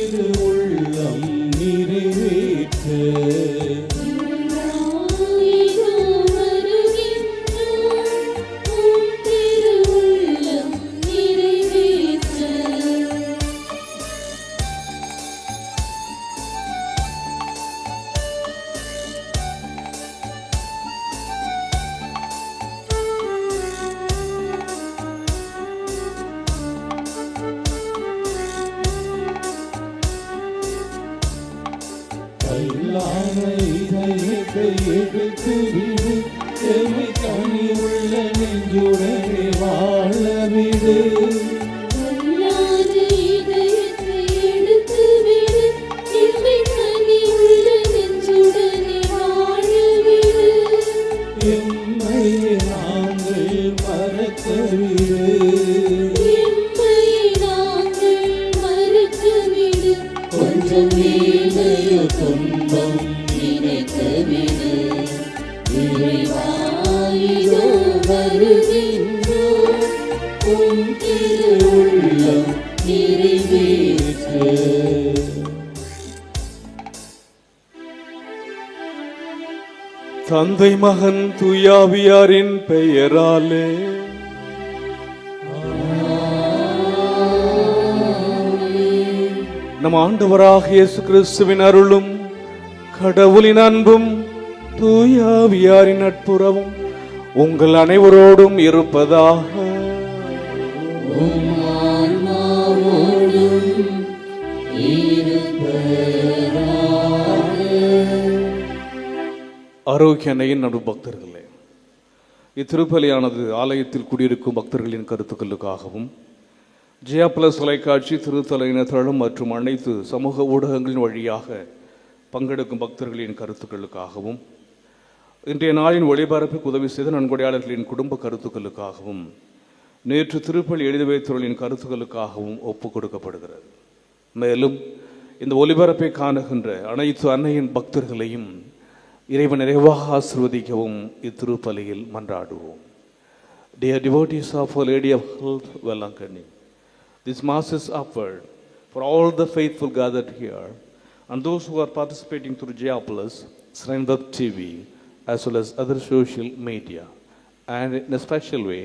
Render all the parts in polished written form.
திருவுள்ளம் நிறைவேற்ற எடுத்து விடு எமை கனி உள்ள நெஞ்சுடனே வாழவிடு எம்மையை நாங்கள் மறக்கவிடு கொஞ்சம் வீணையோ துன்பம் நினைக்கவிடு இறைவாயிதோ வருகின்றோம் உம் திருவுள்ளம் நிறைவேற்ற. தந்தை மகன் தூயாவியாரின் பெயராலே நம் ஆண்டவராக இயேசு கிறிஸ்துவின் அருளும் கடவுளின் அன்பும் தூயாவியாரின் நட்புறவும் உங்கள் அனைவரோடும் இருப்பதாக. ஆரோக்கிய அன்னையின் நடு பக்தர்களே, இத்திருப்பலியானது ஆலயத்தில் குடியிருக்கும் பக்தர்களின் கருத்துக்களுக்காகவும் ஜியா பிளஸ் தொலைக்காட்சி திருத்தலையின தளம் மற்றும் அனைத்து சமூக ஊடகங்களின் வழியாக பங்கெடுக்கும் பக்தர்களின் கருத்துக்களுக்காகவும் இன்றைய நாளின் ஒளிபரப்புக்கு உதவி செய்த நன்கொடையாளர்களின் குடும்ப கருத்துக்களுக்காகவும் நேற்று திருப்பலி எழுதி வைத்தவர்களின் கருத்துக்களுக்காகவும் ஒப்புக் கொடுக்கப்படுகிறது. மேலும் இந்த ஒளிபரப்பை காணுகின்ற அனைத்து அன்னையின் பக்தர்களையும் இறைவன் நிறைவாக ஆசீர்வதிக்கவும் இத்திருப்பலியில் மன்றாடுவோம். Dear devotees of Our Lady of Health, Velankani, this Mass is offered for all the faithful gathered here and those who are participating through Jia Plus, Shrine Web TV, as well as other social media, and in a special way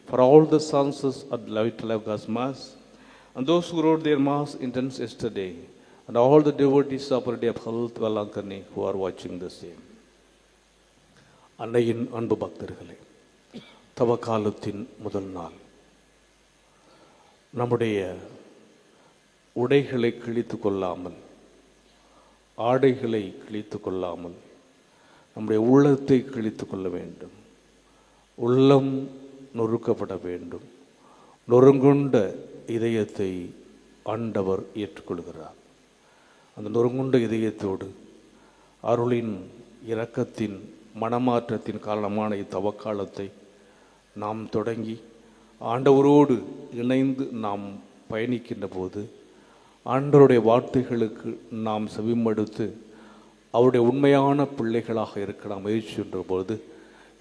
for all the sons of Light Mass and those who wrote their Mass intents yesterday, and all the devotees of Our Lady of Health, Velankani, who are watching the same. அன்னையின் அன்பு பக்தர்களே, தவக்காலத்தின் முதல் நாள் நம்முடைய உடைகளை கிழித்து கொள்ளாமல், ஆடைகளை கிழித்து கொள்ளாமல் நம்முடைய உள்ளத்தை கிழித்து கொள்ள வேண்டும். உள்ளம் நொறுக்கப்பட வேண்டும். நொறுங்குண்ட இதயத்தை ஆண்டவர் ஏற்றுக்கொள்கிறார். அந்த நொறுங்குண்ட இதயத்தோடு அருளின் இரக்கத்தின் மனமாற்றத்தின் காரணமான இத்தவக்காலத்தை நாம் தொடங்கி ஆண்டவரோடு இணைந்து நாம் பயணிக்கின்ற போது ஆண்டவருடைய வார்த்தைகளுக்கு நாம் செவிமடுத்து அவருடைய உண்மையான பிள்ளைகளாக இருக்க நாம் முயற்சிக்கின்ற போது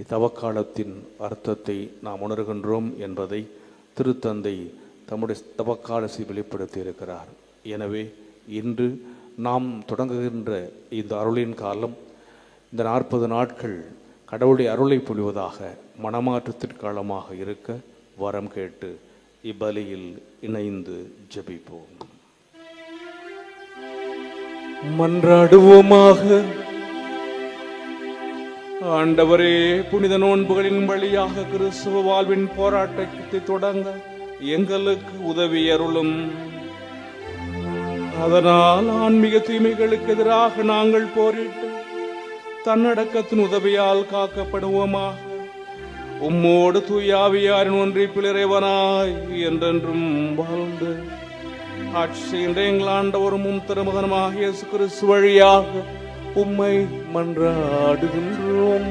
இத்தவக்காலத்தின் அர்த்தத்தை நாம் உணர்கின்றோம் என்பதை திருத்தந்தை தம்முடைய தவக்காலத்தை வெளிப்படுத்தி இருக்கிறார். எனவே இன்று நாம் தொடங்குகின்ற இந்த அருளின் காலம், இந்த 40 நாட்கள் கடவுளுடைய அருளை பொழிவதாக மனமாற்றத்தின் காலமாக இருக்க வரம் கேட்டு இப்பலியில் இணைந்து ஜெபிப்போம். மன்றாடுவோமாக. ஆண்டவரே, புனித நோன்புகளின் வழியாக கிறிஸ்துவ வாழ்வின் போராட்டத்தை தொடங்க எங்களுக்கு உதவி அருளும். அதனால் ஆன்மீக தீமைகளுக்கு எதிராக நாங்கள் போரிட்டு தன்னடக்கத்தின் உதவியால் காக்கப்படுவோமாக. உம்மோடு தூயாவியாரின் ஒன்றிப்பில் இறைவனாய் என்றென்றும் வாழ்ந்து ஆட்சி செய்கின்ற எங்கள் ஆண்டவரும் உம் திருமகனுமாக இயேசு கிறிஸ்து வழியாக உம்மை மன்றாடுகின்றோம்.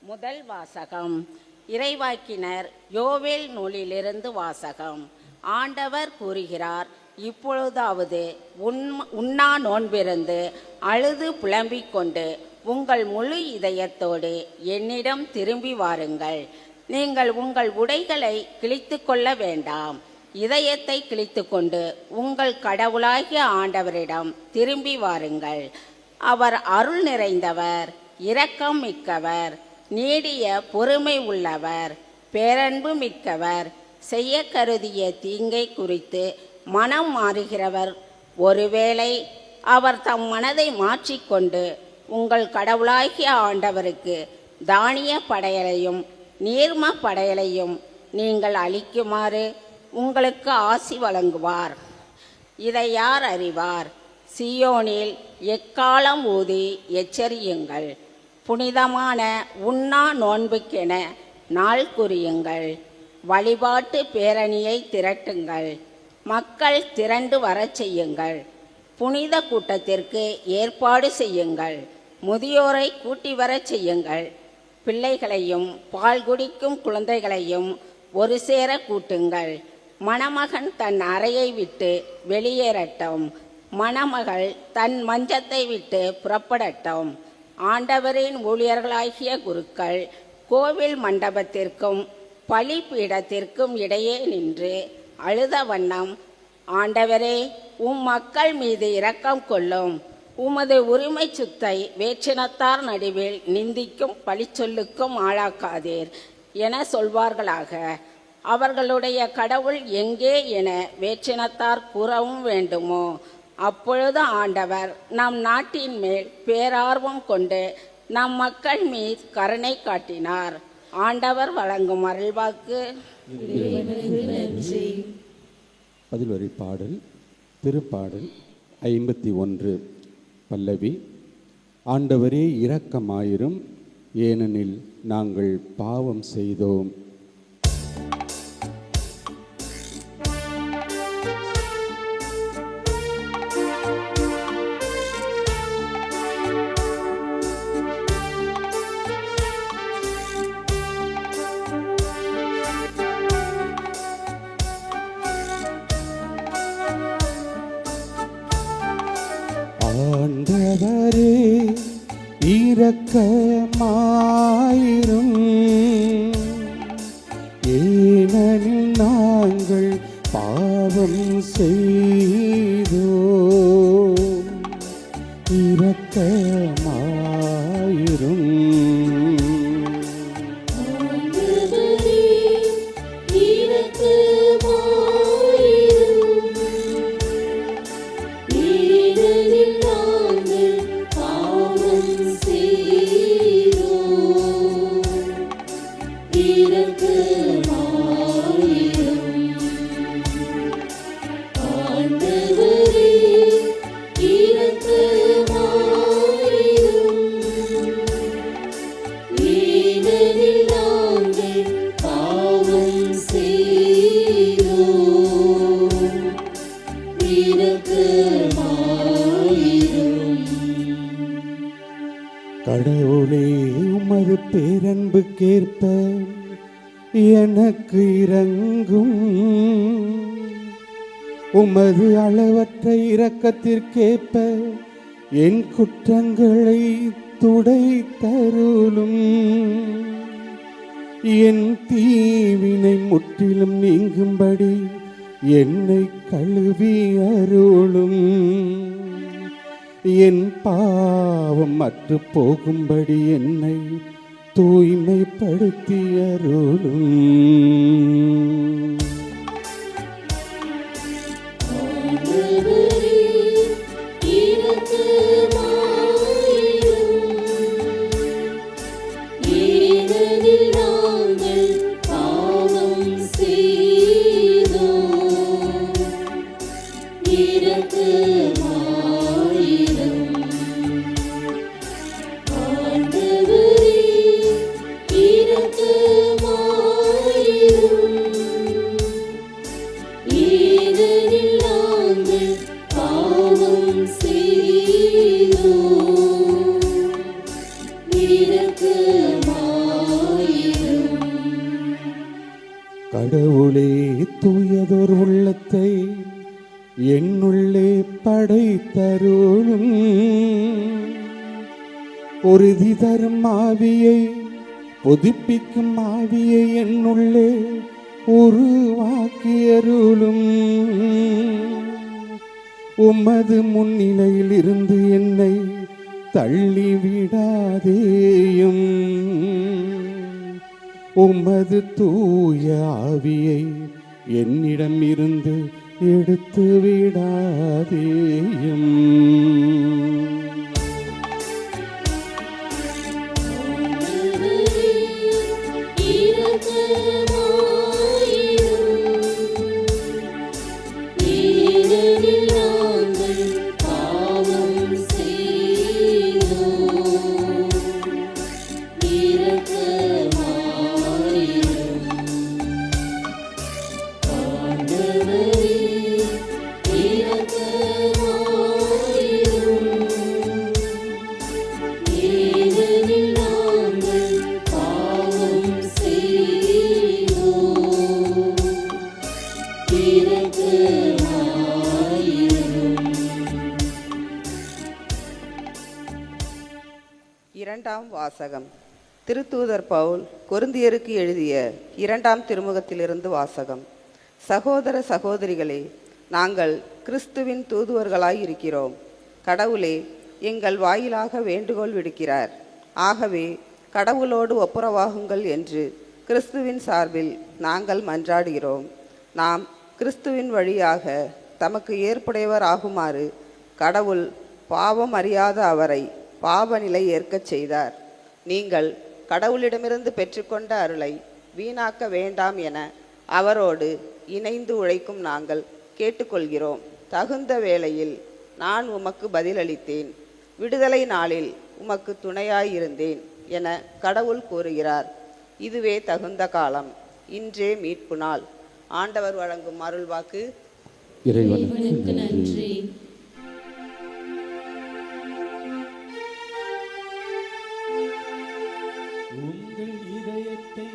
முதல் வாசகம். இறைவாக்கினர் யோவேல் நூலிலிருந்து வாசகம். ஆண்டவர் கூறுகிறார், இப்பொழுதாவது உண்ணா நோன்பிருந்து அழுது புலம்பிக் கொண்டு உங்கள் முழு இதயத்தோடு என்னிடம் திரும்பி வாருங்கள். நீங்கள் உங்கள் உடைகளை கிழித்து கொள்ள வேண்டாம். இதயத்தை கிழித்து கொண்டு உங்கள் கடவுளாகிய ஆண்டவரிடம் திரும்பி வாருங்கள். அவர் அருள் நிறைந்தவர், இரக்கம் மிக்கவர், நீடிய பொறுமை உள்ளவர், பேரன்பு மிக்கவர், செய்ய கருதிய தீங்கை குறித்து மனம் மாறுகிறவர். ஒருவேளை அவர் தம் மனதை மாற்றிக்கொண்டு உங்கள் கடவுளாகிய ஆண்டவருக்கு தானிய படையலையும் நீர்ம படையலையும் நீங்கள் அளிக்குமாறு உங்களுக்கு ஆசி வழங்குவார். இதை யார் அறிவார்? சியோனில் எக்காலம் ஊதி எச்சரியுங்கள். புனிதமான உண்ணா நோன்புக்கென நாள் குறியுங்கள். வழிபாட்டு பேரணியை திரட்டுங்கள். மக்கள் திரண்டு வரச் செய்யுங்கள். புனித கூட்டத்திற்கு ஏற்பாடு செய்யுங்கள். முதியோரை கூட்டி வரச் செய்யுங்கள். பிள்ளைகளையும் பால் குடிக்கும் குழந்தைகளையும் ஒரு சேர கூட்டுங்கள். மணமகன் தன் அறையை விட்டு வெளியேறட்டும். மணமகள் தன் மஞ்சத்தை விட்டு புறப்படட்டும். ஆண்டவரின் ஊழியர்களாகிய குருக்கள் கோவில் மண்டபத்திற்கும் பலிபீடத்திற்கும் இடையே நின்று அழுத வண்ணம், ஆண்டவரே, உம் மக்கள் மீது இரக்கம் கொள்ளும். உமது உரிமை சுத்தை வேற்றினத்தார் நடுவில் நிந்திக்கும் பழிச்சொல்லுக்கும் ஆளாக்காதீர் என சொல்வார்களாக. அவர்களுடைய கடவுள் எங்கே என வேற்றினத்தார் கூறவும் வேண்டுமோ? அப்பொழுது ஆண்டவர் நம் நாட்டின் மேல் பேரார்வம் கொண்டு நம் மக்கள் மீது கருணை காட்டினார். ஆண்டவர் வழங்கும் அருள்வாக்கு. பதிலுரை பாடல் திருப்பாடல் 51 பல்லவி. ஆண்டவரே இரக்கமாயிரும், ஏனெனில் நாங்கள் பாவம் செய்தோம். ஆண்டவரே இரக்கமாயிரும், ஏனெனில் நாங்கள் பாவம் செய்தோம். இரக்கமாயிரும். கடவுளே, உமது பேரன்புக்கேற்ப எனக்கு இரங்கும். உமது அளவற்ற இரக்கத்திற்கேற்ப என் குற்றங்களை துடைத்தருளும். என் தீவினை முற்றிலும் நீங்கும்படி என்னை கழுவி அருளும். என் பாவம் அற்று போகும்படி என்னை தூய்மைப்படுத்தி அருளும். கடவுளே, தூயதோர் உள்ளத்தை என்னுள்ளே படைத்தருளும். உறுதி தரும் ஆவியை, புதுப்பிக்கும் ஆவியை என்னுள்ளே உருவாக்கியருளும். உமது முன்னிலையில் இருந்து என்னை தள்ளிவிடாதேயும். உமது தூய ஆவியை என்னிடம் இருந்து எடுத்து விடாதேயும். இரண்டாம் வாசகம். திருத்தூதர் பவுல் கொரிந்தியருக்கு எழுதிய 2ஆம் திருமுகத்திலிருந்து வாசகம். சகோதர சகோதரிகளே, நாங்கள் கிறிஸ்துவின் தூதுவர்களாய் இருக்கிறோம். கடவுளே எங்கள் வாயிலாக வேண்டுகோள் விடுக்கிறார். ஆகவே கடவுளோடு ஒப்புரவாகுங்கள் என்று கிறிஸ்துவின் சார்பில் நாங்கள் மன்றாடுகிறோம். நாம் கிறிஸ்துவின் வழியாக தமக்கு ஏற்புடையவர் ஆகுமாறு கடவுள் பாவம் அறியாத அவரை பாவ நிலை ஏற்கச் செய்தார். நீங்கள் கடவுளிடமிருந்து பெற்றுக்கொண்ட அருளை வீணாக்க வேண்டாம் என அவரோடு இணைந்து உழைக்கும் நாங்கள் கேட்டுக்கொள்கிறோம். தகுந்த வேளையில் நான் உமக்கு பதிலளித்தேன், விடுதலை நாளில் உமக்கு துணையாயிருந்தேன் என கடவுள் கூறுகிறார். இதுவே தகுந்த காலம், இன்றே மீட்பு நாள். ஆண்டவர் வழங்கும் அருள்வாக்கு. இறைவனுக்கு நன்றி. உங்கள் இதயத்தை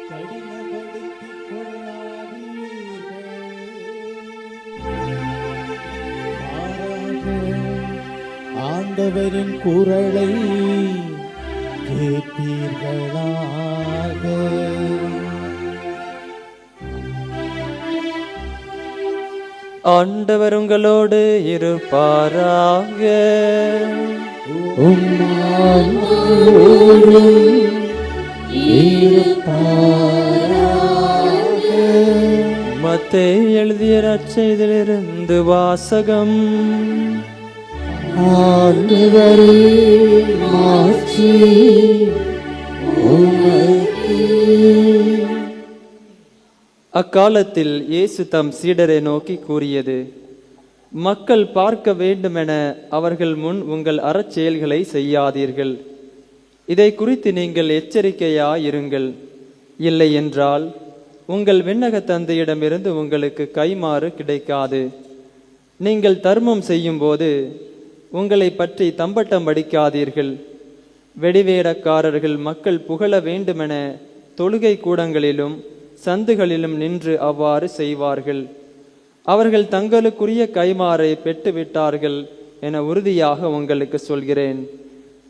கடினப்படுத்திக் கொள்ளாதீர்கள். மாறாக ஆண்டவரின் குரலை கேட்பீர்களாக. ஆண்டவர் உங்களோடு இருப்பாராக. மத்தேயு எழுதிய நற்செய்தியிலிருந்து வாசகம். ஆண்டவரே மாட்சி உமக்கே. அக்காலத்தில் இயேசு தம் சீடரை நோக்கி கூறியது, மக்கள் பார்க்க வேண்டுமென அவர்கள் முன் உங்கள் அறச்செயல்களை செய்யாதீர்கள். இதை குறித்து நீங்கள் எச்சரிக்கையாயிருங்கள். இல்லை என்றால் உங்கள் விண்ணக தந்தையிடமிருந்து உங்களுக்கு கைமாறு கிடைக்காது. நீங்கள் தர்மம் செய்யும்போது உங்களை பற்றி தம்பட்டம் அடிக்காதீர்கள். வெடிவேடக்காரர்கள் மக்கள் புகழ வேண்டுமென தொழுகை கூடங்களிலும் சந்துகளிலும் நின்று அவ்வாறு செய்வார்கள். அவர்கள் தங்களுக்குரிய கைமாறை பெற்றுவிட்டார்கள் என உறுதியாக உங்களுக்கு சொல்கிறேன்.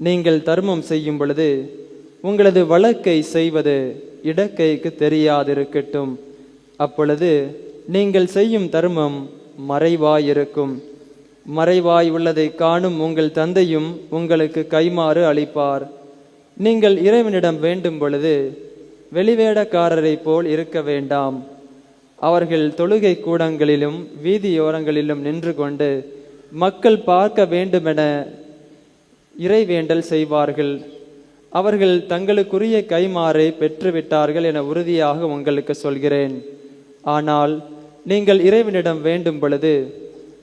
நீங்கள் தர்மம் செய்யும் பொழுது உங்களது வலக்கை செய்வது இடக்கைக்கு தெரியாதிருக்கட்டும். அப்பொழுது நீங்கள் செய்யும் தர்மம் மறைவாயிருக்கும். மறைவாய் உள்ளதை காணும் உங்கள் தந்தையும் உங்களுக்கு கைமாறு அளிப்பார். நீங்கள் இறைவனிடம் வேண்டும் பொழுது வெளிவேடக்காரரை போல் இருக்க வேண்டாம். அவர்கள் தொழுகை கூடங்களிலும் வீதியோரங்களிலும் நின்று கொண்டு மக்கள் பார்க்க வேண்டுமென இறைவேண்டல் செய்வார்கள். அவர்கள் தங்களுக்குரிய கைமாறை பெற்றுவிட்டார்கள் என உறுதியாக உங்களுக்கு சொல்கிறேன். ஆனால் நீங்கள் இறைவனிடம் வேண்டும் பொழுது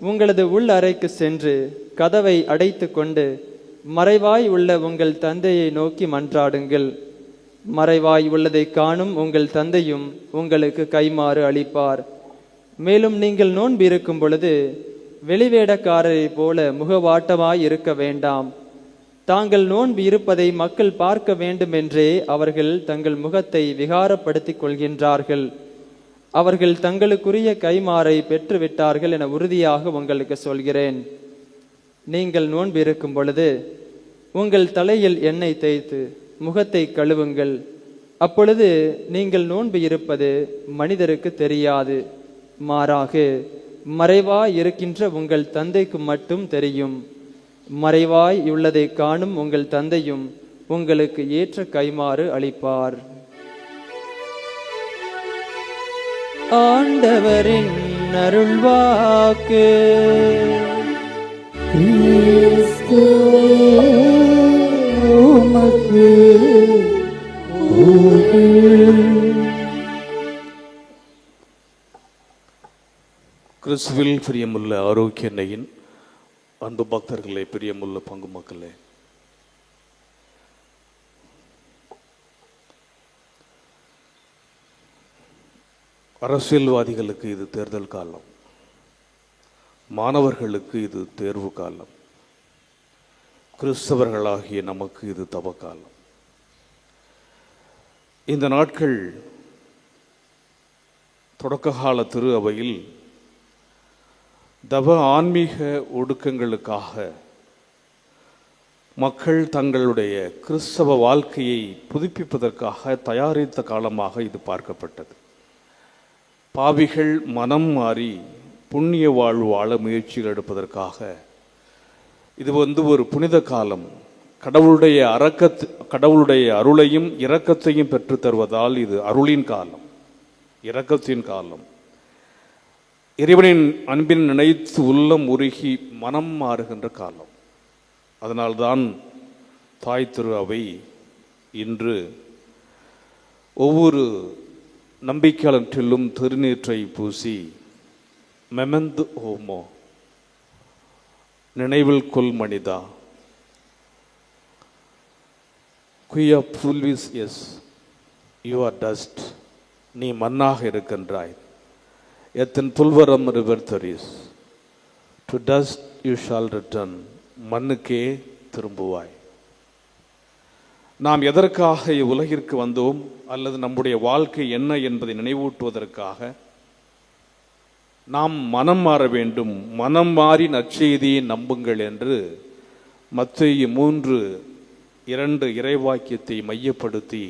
உங்களது உள் அறைக்கு சென்று கதவை அடைத்து கொண்டு மறைவாய் உள்ள உங்கள் தந்தையை நோக்கி மன்றாடுங்கள். மறைவாய் உள்ளதை காணும் உங்கள் தந்தையும் உங்களுக்கு கைமாறு அளிப்பார். மேலும் நீங்கள் நோன்பு இருக்கும் பொழுது வெளிவேடக்காரரை போல முகவாட்டமாய் இருக்க வேண்டாம். தாங்கள் நோன்பு இருப்பதை மக்கள் பார்க்க வேண்டுமென்றே அவர்கள் தங்கள் முகத்தை விகாரப்படுத்திக் கொள்கின்றார்கள். அவர்கள் தங்களுக்குரிய கைமாறை பெற்றுவிட்டார்கள் என உறுதியாக உங்களுக்கு சொல்கிறேன். நீங்கள் நோன்பு இருக்கும் பொழுது உங்கள் தலையில் எண்ணெய் தேய்த்து முகத்தை கழுவுங்கள். அப்பொழுது நீங்கள் நோன்பு இருப்பது மனிதருக்கு தெரியாது, மாறாக மறைவாய் இருக்கின்ற உங்கள் தந்தைக்கு மட்டும் தெரியும். மறைவாய் உள்ளதை காணும் உங்கள் தந்தையும் உங்களுக்கு ஏற்ற கைமாறு அளிப்பார். ஆண்டவரின் அருள்வாக்கு. கிறிஸ்துவே உமக்கு புகழ். கிறிஸ்துவில் பிரியமுள்ள ஆரோக்கிய எண்ணெயின் அன்பு பக்தர்களே, பிரியமுள்ள பங்கு மக்களே, அரசியல்வாதிகளுக்கு இது தேர்தல் காலம், மாணவர்களுக்கு இது தேர்வு காலம், கிறிஸ்தவர்களாகிய நமக்கு இது தவக்காலம். இந்த நாட்கள் தொடக்ககால திரு அவையில் தவ ஆன்மீக ஒடுக்கங்களுக்காக மக்கள் தங்களுடைய கிறிஸ்தவ வாழ்க்கையை புதுப்பிப்பதற்காக தயாரித்த காலமாக இது பார்க்கப்பட்டது. பாவிகள் மனம் மாறி புண்ணிய வாழ்வு வாழ முயற்சிகள் எடுப்பதற்காக இது ஒரு புனித காலம். கடவுளுடைய அருளையும் இரக்கத்தையும் பெற்று தருவதால் இது அருளின் காலம், இரக்கத்தின் காலம். இறைவனின் அன்பின் நினைத்து உள்ளம் உருகி மனம் மாறுகின்ற காலம். அதனால்தான் தாய் திரு அவை இன்று ஒவ்வொரு நம்பிக்கையாளற்றிலும் திருநீற்றை பூசி மெமெந்து ஹோமோ, நினைவில் கொள் மனிதா, குயா புல்விஸ் எஸ் யூ ஆர் டஸ்ட், நீ மண்ணாக இருக்கின்றாய், எத்தன் புல்வரம் ரிவர்த்தரிஸ், to dust you shall return, மண்ணுக்கே திரும்புவாய். நாம் எதற்காக உலகிற்கு வந்தோம் அல்லது நம்முடைய வாழ்க்கை என்ன என்பதை நினைவூட்டுவதற்காக நாம் மனம் மாற வேண்டும். மனம் மாறி நற்செய்தியை நம்புங்கள் என்று மத்தேயு 3:2 இறைவாக்கியத்தை மையப்படுத்தி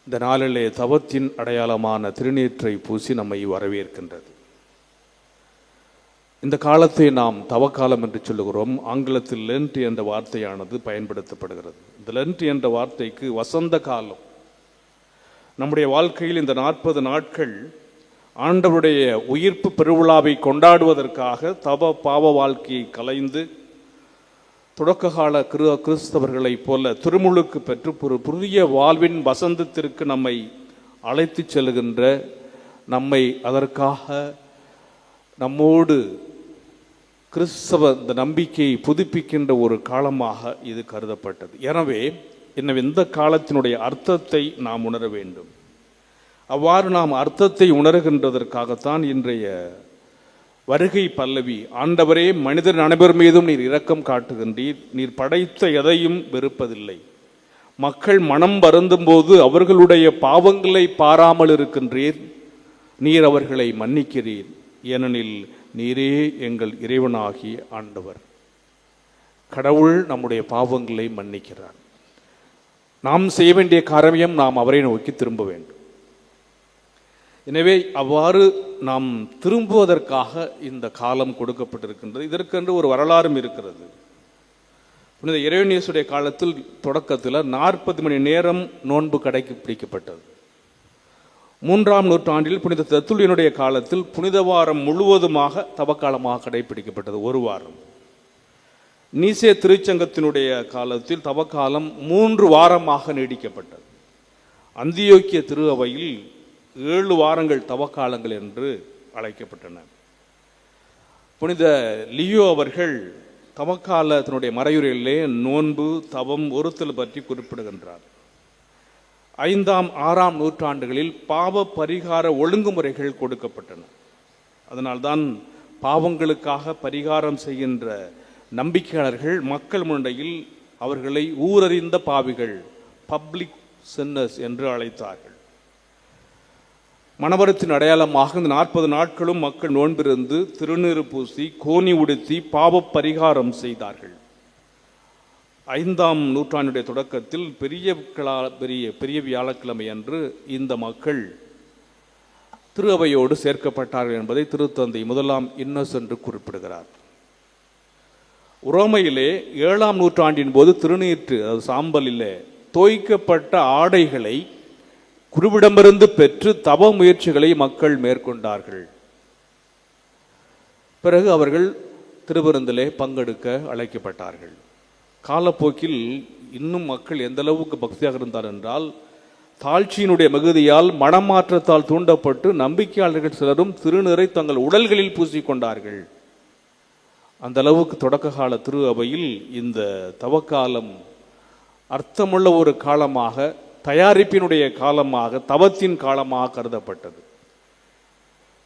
இந்த நாளிலே தவத்தின் அடையாளமான திருநீற்றை பூசி நம்மை வரவேற்கின்றது. இந்த காலத்தை நாம் தவக்காலம் என்று சொல்லுகிறோம். ஆங்கிலத்தில் லென்ட் என்ற வார்த்தையானது பயன்படுத்தப்படுகிறது. இந்த லென்ட் என்ற வார்த்தைக்கு வசந்த காலம். நம்முடைய வாழ்க்கையில் இந்த 40 நாட்கள் ஆண்டவருடைய உயிர்ப்பு பெருவிழாவை கொண்டாடுவதற்காக தவ பாவ வாழ்க்கையை கலைந்து தொடக்ககால கிறிஸ்தவர்களை போல திருமுழுக்கு பெற்று ஒரு புதிய வாழ்வின் வசந்தத்திற்கு நம்மை அழைத்து செல்கின்ற, நம்மை அதற்காக நம்மோடு கிறிஸ்தவ இந்த நம்பிக்கையை புதுப்பிக்கின்ற ஒரு காலமாக இது கருதப்பட்டது. எனவே இந்த காலத்தினுடைய அர்த்தத்தை நாம் உணர வேண்டும். அவ்வாறு நாம் அர்த்தத்தை உணர்கின்றதற்காகத்தான் இன்றைய வருகை பல்லவி, ஆண்டவரே மனிதர் அனைவர் மீதும் நீர் இரக்கம் காட்டுகின்றீர், நீர் படைத்த எதையும் வெறுப்பதில்லை, மக்கள் மனம் வருந்தும் போது அவர்களுடைய பாவங்களை பாராமல் இருக்கின்றீர், நீர் அவர்களை மன்னிக்கிறீர், ஏனெனில் நீரே எங்கள் இறைவனாகிய ஆண்டவர். கடவுள் நம்முடைய பாவங்களை மன்னிக்கிறார். நாம் செய்ய வேண்டிய காரியம் நாம் அவரை நோக்கி திரும்ப வேண்டும். எனவே அவ்வாறு நாம் திரும்புவதற்காக இந்த காலம் கொடுக்கப்பட்டிருக்கின்றது. இதற்கென்று ஒரு வரலாறும் இருக்கிறது. புனித இறைவனேசுடைய காலத்தில் தொடக்கத்தில் 40 மணி நேரம் நோன்பு கடைபிடிக்கப்பட்டது. 3ஆம் நூற்றாண்டில் புனித தெர்த்துல்லியனுடைய காலத்தில் புனித வாரம் முழுவதுமாக தவக்காலமாக கடைபிடிக்கப்பட்டது, ஒரு வாரம். நீசே திருச்சங்கத்தினுடைய காலத்தில் தவக்காலம் 3 வாரமாக நீடிக்கப்பட்டது. அந்தியோக்கிய திரு அவையில் 7 வாரங்கள் தவக்காலங்கள் என்று அழைக்கப்பட்டன. புனித லியோ அவர்கள் தவக்காலத்தினுடைய மறையுரையிலே நோன்பு, தவம், ஒருத்தல் பற்றி குறிப்பிடுகின்றார். 5ஆம் 6ஆம் நூற்றாண்டுகளில் பாவ பரிகார ஒழுங்குமுறைகள் கொடுக்கப்பட்டன. அதனால்தான் பாவங்களுக்காக பரிகாரம் செய்கின்ற நம்பிக்கையாளர்கள் மக்கள் முன்னிலையில் அவர்களை ஊரறிந்த பாவிகள், பப்ளிக் சின்னர்ஸ் என்று அழைத்தார்கள். மணவரத்தின் அடையாளமாக இந்த 40 நாட்களும் மக்கள் நோன்பிருந்து திருநீறு பூசி கோணி உடுத்தி பாவ பரிகாரம் செய்தார்கள். 5ஆம் நூற்றாண்டுடைய தொடக்கத்தில் பெரிய வியாழக்கிழமை அன்று இந்த மக்கள் திரு அவையோடு சேர்க்கப்பட்டார்கள் என்பதை திருத்தந்தை முதலாம் இன்னசென்ட் குறிப்பிடுகிறார். உரோமையிலே 7ஆம் நூற்றாண்டின் போது திருநீற்று, அதாவது சாம்பலிலே தோய்க்கப்பட்ட ஆடைகளை குருவிடமிருந்து பெற்று தவ முயற்சிகளை மக்கள் மேற்கொண்டார்கள். பிறகு அவர்கள் திருவிருந்திலே பங்கெடுக்க அழைக்கப்பட்டார்கள். காலப்போக்கில் இன்னும் மக்கள் எந்த அளவுக்கு பக்தியாக இருந்தார் என்றால், தாழ்ச்சியினுடைய மிகுதியால் மனமாற்றத்தால் தூண்டப்பட்டு நம்பிக்கையாளர்கள் சிலரும் திருநீரை தங்கள் உடல்களில் பூசிக்கொண்டார்கள். அந்த அளவுக்கு தொடக்க கால திரு அவையில் இந்த தவக்காலம் அர்த்தமுள்ள ஒரு காலமாக, தயாரிப்பினுடைய காலமாக, தவத்தின் காலமாக கருதப்பட்டது.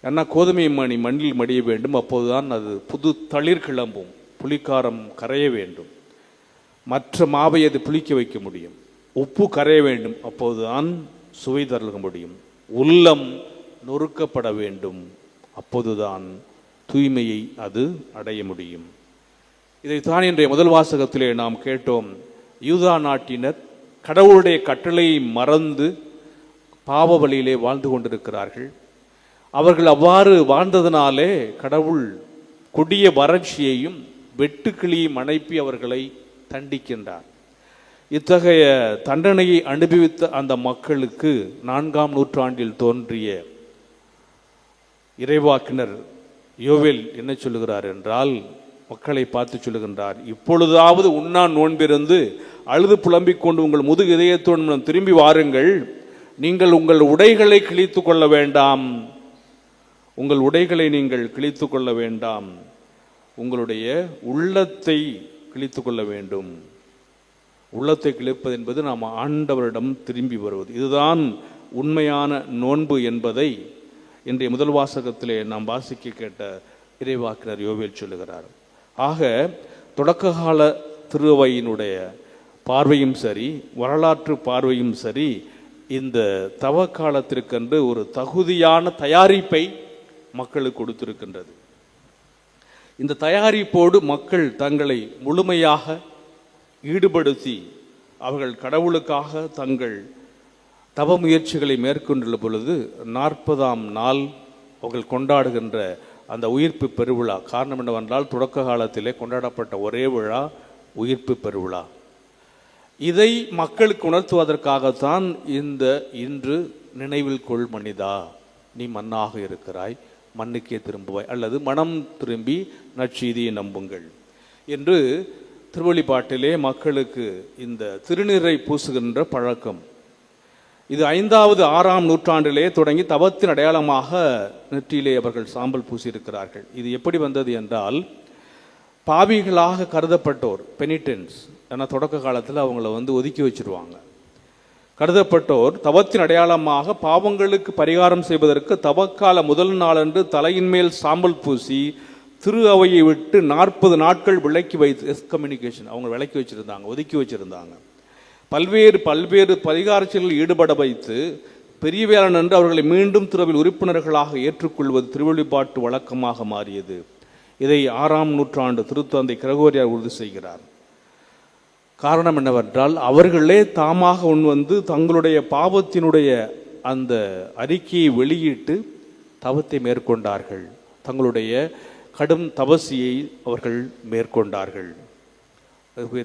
ஏன்னா கோதுமை மணி மண்ணில் மடிய வேண்டும், அப்போதுதான் அது புது தளிர் கிளம்பும், புளிக்காரம் கரைய வேண்டும், மற்ற மாவை அது புளிக்க வைக்க முடியும், உப்பு கரைய வேண்டும், அப்போதுதான் சுவை தருக முடியும், உள்ளம் நொறுக்கப்பட வேண்டும், அப்போதுதான் தூய்மையை அது அடைய முடியும். இதைத்தான் இன்றைய முதல் வாசகத்திலே நாம் கேட்டோம். யூதா நாட்டினர் கடவுளுடைய கட்டளையை மறந்து பாவ வழியிலே வாழ்ந்து கொண்டிருக்கிறார்கள். அவர்கள் அவ்வாறு வாழ்ந்ததனாலே கடவுள் கொடிய வறட்சியையும் வெட்டுக்கிளியையும் அனுப்பி அவர்களை தண்டிக்கின்றார். இத்தகைய தண்டனையை அனுபவித்த அந்த மக்களுக்கு 4ஆம் நூற்றாண்டில் தோன்றிய இறைவாக்கினர் யோவேல் என்ன சொல்லுகிறார் என்றால், மக்களை பார்த்து சொல்லுகின்றார், இப்பொழுதாவது உண்ணா நோன்பிருந்து அழுது புலம்பிக் கொண்டு உங்கள் முதுகு இதயத்தோடு திரும்பி வாருங்கள். நீங்கள் உங்கள் உடைகளை கிழித்து கொள்ள வேண்டாம், உங்கள் உடைகளை நீங்கள் கிழித்து கொள்ள வேண்டாம், உங்களுடைய உள்ளத்தை கிழித்து கொள்ள வேண்டும். உள்ளத்தை கிழிப்பது என்பது நாம் ஆண்டவரிடம் திரும்பி வருவது. இதுதான் உண்மையான நோன்பு என்பதை இன்றைய முதல் வாசகத்திலே நாம் வாசிக்க கேட்ட இறைவாக்கினர் யோவேல் சொல்லுகிறார். ஆக தொடக்க கால திருவையினுடைய பார்வையும் சரி, வரலாற்று பார்வையும் சரி, இந்த தவ காலத்திற்கென்று ஒரு தகுதியான தயாரிப்பை மக்களுக்கு கொடுத்திருக்கின்றது. இந்த தயாரிப்போடு மக்கள் தங்களை முழுமையாக ஈடுபடுத்தி அவர்கள் கடவுளுக்காக தங்கள் தவ முயற்சிகளை மேற்கொண்டுள்ள பொழுது 40ஆம் நாள் அவர்கள் கொண்டாடுகின்ற அந்த உயிர்ப்பு பெருவிழா. காரணம் என்னவென்றால், தொடக்க காலத்திலே கொண்டாடப்பட்ட ஒரே விழா உயிர்ப்பு பெருவிழா. இதை மக்களுக்கு உணர்த்துவதற்காகத்தான் இந்த இன்று நினைவில் கொள் மனிதா, நீ மண்ணாக இருக்கிறாய், மண்ணுக்கே திரும்புவாய், அல்லது மனம் திரும்பி நற்செய்தியை நம்புங்கள் என்று திருவழிபாட்டிலே மக்களுக்கு இந்த திருநீரை பூசுகின்ற பழக்கம். இது 5வது 6ஆம் நூற்றாண்டிலே தொடங்கி தவத்தின் அடையாளமாக நெற்றியிலே அவர்கள் சாம்பல் பூசியிருக்கிறார்கள். இது எப்படி வந்தது என்றால், பாவிகளாக கருதப்பட்டோர், பெனிடென்ஸ், ஏன்னா தொடக்க காலத்தில் அவங்கள ஒதுக்கி வச்சிருவாங்க, கருதப்பட்டோர் தவத்தின் அடையாளமாக பாவங்களுக்கு பரிகாரம் செய்வதற்கு தவக்கால முதல் நாளன்று தலையின் மேல் சாம்பல் பூசி திரு அவையை விட்டு 40 நாட்கள் விலக்கி வைத்து, எஸ்கம்யூனிகேஷன், அவங்க விலக்கி வச்சிருந்தாங்க, ஒதுக்கி வச்சிருந்தாங்க. பல்வேறு பரிகாரச்செயல்களில் ஈடுபட வைத்து பெரிய வேளாண் என்று அவர்களை மீண்டும் திருவில் உறுப்பினர்களாக ஏற்றுக்கொள்வது திருவழிபாட்டு வழக்கமாக மாறியது. இதை 6ஆம் நூற்றாண்டு திருத்தந்தை கிரகோரியார் உறுதி செய்கிறார். காரணம் என்னவென்றால், அவர்களே தாமாக முன்வந்து தங்களுடைய பாவத்தினுடைய அந்த அறிக்கையை வெளியிட்டு தவத்தை மேற்கொண்டார்கள், தங்களுடைய கடும் தபசியை அவர்கள் மேற்கொண்டார்கள்.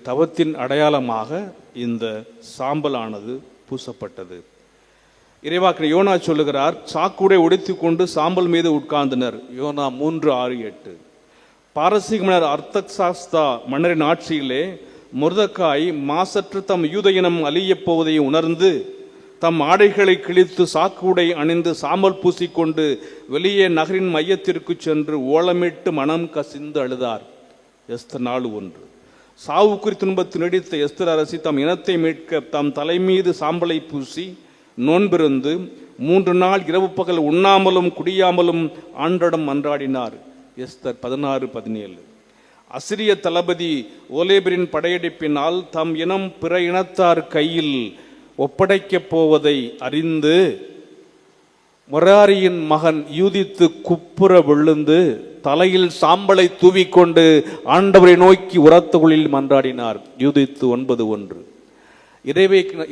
தவத்தின் அடையாளமாக இந்த சாம்பலானது பூசப்பட்டது. இறைவாக்கினர் யோனா சொல்லுகிறார், சாக்குடை உடைத்து கொண்டு சாம்பல் மீது உட்கார்ந்தனர். யோனா 3:6-8. பாரசீக மன்னர் அர்த்தசாஸ்தா மன்னரின் ஆட்சியிலே மொர்தெகாய் மாசற்று தம் யூத இனம் அழியப் போவதை உணர்ந்து தம் ஆடைகளை கிழித்து சாக்குடை அணிந்து சாம்பல் பூசிக்கொண்டு வெளியே நகரின் மையத்திற்கு சென்று ஓலமிட்டு மனம் கசிந்து அழுதார். எஸ்தர் 4:1. சாவுக்குறி துன்பத்து நீடித்த எஸ்தர் அரசி தம் இனத்தை மீட்க தம் தலைமீது சாம்பலை பூசி நோன்பிருந்து 3 நாள் இரவு பகல் உண்ணாமலும் குடியாமலும் ஆண்டடம் மன்றாடினார். எஸ்தர் 16:17. அசிரிய தளபதி ஓலேபரின் படையெடுப்பினால் தம் இனம் பிற இனத்தார் கையில் ஒப்படைக்கப் போவதை அறிந்து மொராரியின் மகன் யூதித்து குப்புற விழுந்து தலையில் சாம்பலை தூவிக்கொண்டு ஆண்டவரை நோக்கி உரத்த குரலில் மன்றாடினார். யூதித்து 9:1.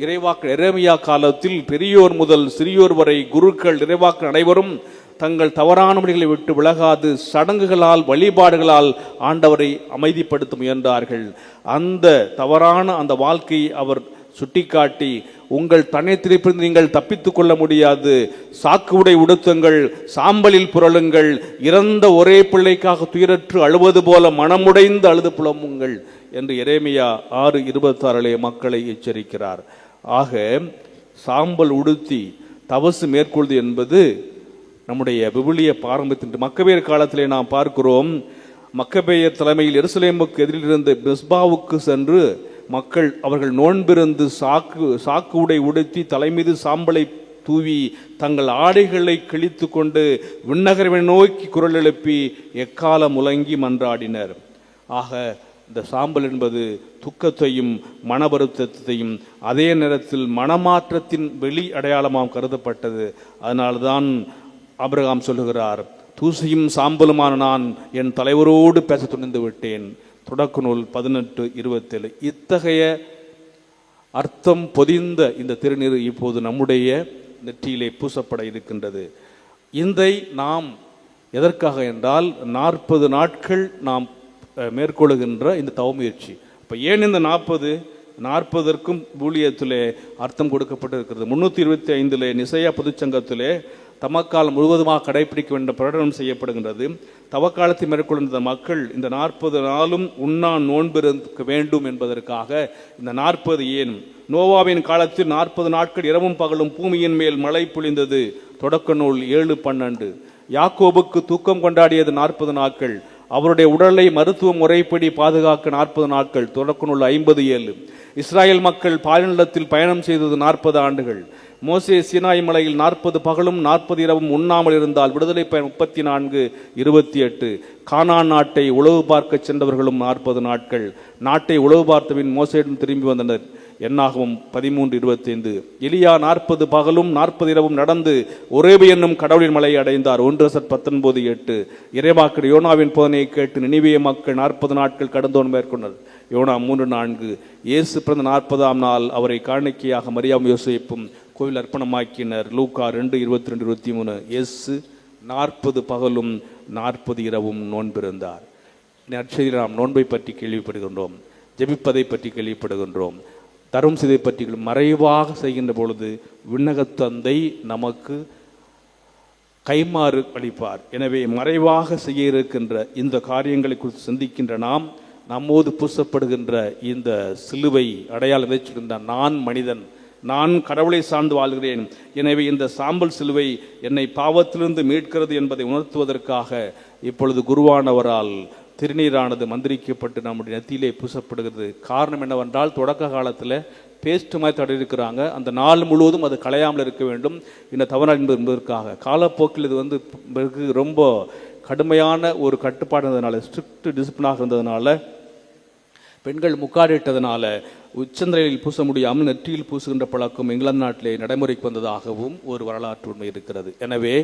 இறைவாக்கு எரேமியா காலத்தில் பெரியோர் முதல் சிறியோர் வரை குருக்கள் இறைவாக்கு அனைவரும் தங்கள் தவறான வழிகளை விட்டு விலகாது சடங்குகளால் வழிபாடுகளால் ஆண்டவரை அமைதிப்படுத்த முயன்றார்கள். அந்த தவறான அந்த வாழ்க்கையை அவர் சுட்டிக்காட்டி, உங்கள் தன்னைத்திருப்பில் நீங்கள் தப்பித்துக் கொள்ள முடியாது, சாக்கு உடை உடுத்துங்கள், சாம்பலில் புரளுங்கள், இறந்த ஒரே பிள்ளைக்காக துயரற்று அழுவது போல மனமுடைந்து அழுது புலம்புங்கள் என்று எரேமியா 6:26 மக்களை எச்சரிக்கிறார். ஆக சாம்பல் உடுத்தி தவசு மேற்கொள்வது என்பது நம்முடைய விவிலிய பாரம்பரியத்தின் மக்கபேயர் காலத்திலே நாம் பார்க்கிறோம். மக்கபேயர் தலைமையில் எருசலேமுக்கு எதிரில் இருந்த மிஸ்பாவுக்கு சென்று மக்கள் அவர்கள் நோன்பிருந்து சாக்கு உடை உடுத்தி தலைமீது சாம்பலை தூவி தங்கள் ஆடைகளை கிழித்து கொண்டு விண்ணகரை நோக்கி குரல் எழுப்பி எக்காலம் முழங்கி மன்றாடினர். ஆக இந்த சாம்பல் என்பது துக்கத்தையும் மன வருத்தத்தையும் அதே நேரத்தில் மனமாற்றத்தின் வெளி அடையாளமாக கருதப்பட்டது. அதனால்தான் ஆபிரகாம் சொல்லுகிறார், தூசியும் சாம்பலுமான நான் என் தலைவரோடு பேச துணிந்து விட்டேன். தொடக்க நூல் 18:27. இத்தகைய அர்த்தம் பொதிந்த இந்த திருநீர் இப்போது நம்முடைய நெற்றியிலே பூசப்பட இருக்கின்றது. இதை நாம் எதற்காக என்றால் 40 நாட்கள் நாம் மேற்கொள்ளுகின்ற இந்த தவமுயற்சி. இப்போ ஏன் இந்த 40க்கும் ஊழியத்திலே அர்த்தம் கொடுக்கப்பட்டிருக்கிறது. 325 நிசையா பொதுச்சங்கத்திலே தமக்காலம் முழுவதுமாக கடைபிடிக்க வேண்டிய பிரகடனம் செய்யப்படுகின்றது. தவக்காலத்தை மேற்கொள்கின்ற மக்கள் இந்த 40 நாளும் உண்ணா நோன்பு இருக்க வேண்டும் என்பதற்காக இந்த 40 ஏன்? நோவாவின் காலத்தில் 40 நாட்கள் இரவும் பகலும் பூமியின் மேல் மழை பொழிந்தது. தொடக்க நூல் 7:12. யாக்கோபுக்கு தூக்கம் கொண்டாடியது 40 நாட்கள். அவருடைய உடலை மருத்துவ முறைப்படி பாதுகாக்க 40 நாட்கள். தொடக்க நூல் 50:7. இஸ்ராயல் மக்கள் பாலைநிலத்தில் பயணம் செய்தது 40 ஆண்டுகள். மோசே சீனாய் மலையில் 40 பகலும் 40 இரவும் உண்ணாமல் இருந்தால் விடுதலை பயன் 34:28. கானான் நாட்டை உளவு பார்க்க சென்றவர்களும் 40 நாட்கள். நாட்டை உளவு பார்த்தபின் மோசேயிடம் திரும்பி வந்தனர். என்னாகவும் 13:25. எலியா 40 பகலும் 40 இரவும் நடந்து ஒரேபு என்னும் கடவுளின் மலையை அடைந்தார். 1 19:8. இறைவாக்கு யோனாவின் போதனையை கேட்டு நினிவே மக்கள் 40 நாட்கள் கடந்தோன் மேற்கொண்டனர். யோனா 3:4. இயேசு பிறந்த 40ஆம் நாள் அவரை காணிக்கையாக மரியாவும் யோசேப்பும் கோவில் அர்ப்பணமாக்கினர். லூக்கா 2:22-23. இயேசு 40 பகலும் 40 இரவும் நோன்பிருந்தார். நற்செய்தியில் நாம் நோன்பை பற்றி கேள்விப்படுகின்றோம், ஜெபிப்பதை பற்றி கேள்விப்படுகின்றோம், தரும் செய்தை பற்றி மறைவாக செய்கின்ற பொழுது விண்ணகத் தந்தை நமக்கு கைமாறு அளிப்பார். எனவே மறைவாக செய்ய இருக்கின்ற இந்த காரியங்களை குறித்து சிந்திக்கின்ற நாம் நம்மோடு பூசப்படுகின்ற இந்த சிலுவை அடையாளம் வைத்திருக்கின்ற நான் மனிதன், நான் கடவுளை சார்ந்து வாழ்கிறேன், எனவே இந்த சாம்பல் சிலுவை என்னை பாவத்திலிருந்து மீட்கிறது என்பதை உணர்த்துவதற்காக இப்பொழுது குருவானவரால் திருநீரானது மந்திரிக்கப்பட்டு நம்முடைய நெத்தியிலே பூசப்படுகிறது. காரணம் என்னவென்றால், தொடக்க காலத்தில் பேஸ்ட் மாதிரி தடவி இருக்கிறாங்க. அந்த நாள் முழுவதும் அது களையாமல் இருக்க வேண்டும் இந்த தவறு என்பதற்காக. காலப்போக்கில் இது ரொம்ப கடுமையான ஒரு கட்டுப்பாடு இருந்ததுனால, ஸ்ட்ரிக்ட் டிசிப்ளினாக இருந்ததுனால, பெண்கள் முக்காடிட்டதுனால உச்சந்திரையில் பூச முடியாமல் நெற்றியில் பூசுகின்ற பழக்கம் இங்கிலாந்து நாட்டிலே நடைமுறைக்கு வந்ததாகவும் ஒரு வரலாற்று உண்மை இருக்கிறது. எனவே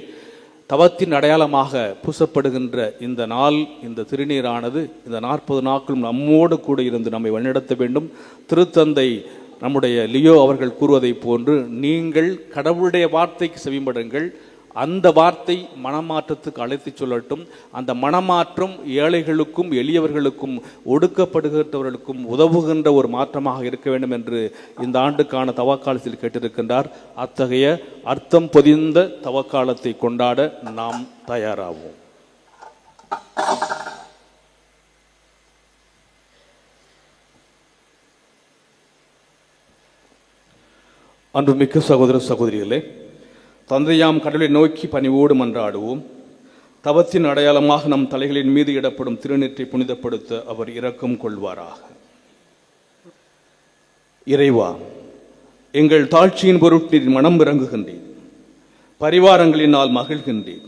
தவத்தின் அடையாளமாக பூசப்படுகின்ற இந்த நாள், இந்த திருநீரானது இந்த 40 நாட்களும் நம்மோடு கூட இருந்து நம்மை வழிநடத்த வேண்டும். திருத்தந்தை நம்முடைய லியோ அவர்கள் கூறுவதை போன்று, நீங்கள் கடவுளுடைய வார்த்தைக்கு செவிமடுங்கள், அந்த வார்த்தை மனமாற்றத்துக்கு அழைத்து சொல்லட்டும். அந்த மனமாற்றம் ஏழைகளுக்கும் எளியவர்களுக்கும் ஒடுக்கப்படுகின்றவர்களுக்கும் உதவுகின்ற ஒரு மாற்றமாக இருக்க வேண்டும் என்று இந்த ஆண்டுக்கான தவக்காலத்தில் கேட்டிருக்கின்றார். அத்தகைய அர்த்தம் பொதிந்த தவக்காலத்தை கொண்டாட நாம் தயாராவோம். அன்புமிக்க சகோதர சகோதரிகளே, தந்தையாம் கடவுளை நோக்கி பணிவோடு மன்றாடுவோம். தவத்தின் அடையாளமாக நம் தலைகளின் மீது இடப்படும் திருநீற்றை புனிதப்படுத்த அவர் இரக்கம் கொள்வாராக. இறைவா, எங்கள் தாழ்ச்சியின் பொருட்டு மனம் இறங்குகின்றீர், பரிவாரங்களினால் மகிழ்கின்றீர்.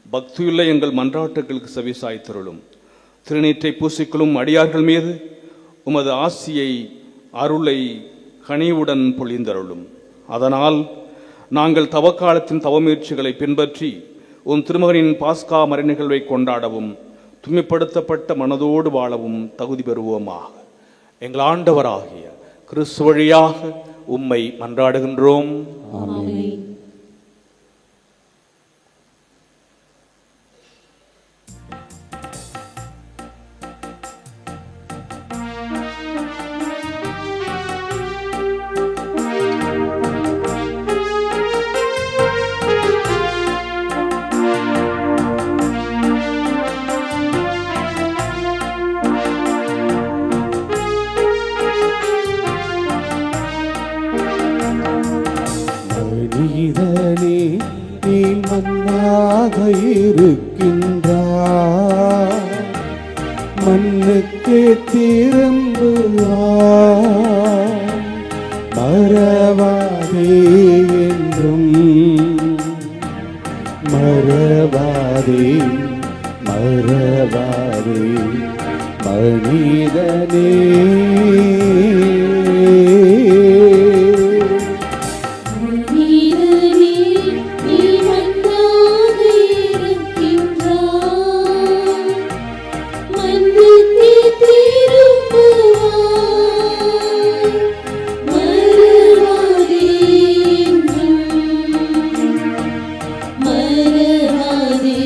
பக்தியுள்ள எங்கள் மன்றாட்டுகளுக்கு செவிசாய்த்தருளும். திருநீற்றை பூசிக்கொள்ளும் அடியார்கள் மீது உமது ஆசியை, அருளை கனிவுடன் பொழிந்தருளும். அதனால் நாங்கள் தவக்காலத்தின் தவமுயற்சிகளை பின்பற்றி உன் திருமகனின் பாஸ்கா மறைநிகழ்வை கொண்டாடவும் தூய்மைப்படுத்தப்பட்ட மனதோடு வாழவும் தகுதி பெறுவோமாக. எங்கள் ஆண்டவராகிய கிறிஸ்து வழியாக உம்மை மன்றாடுகின்றோம். ஆமென். மனிதனே நீ மண்ணாக இருக்கின்றாய், மண்ணுக்கு திரும்புவாய். மறவாதே என்றும் மறவாதே மறவாதே மனிதனே. மனிதனே நீ மண்ணாக இருக்கின்றாய், மண்ணுக்கு திரும்புவாய். மறவாதே என்றும் மறவாதே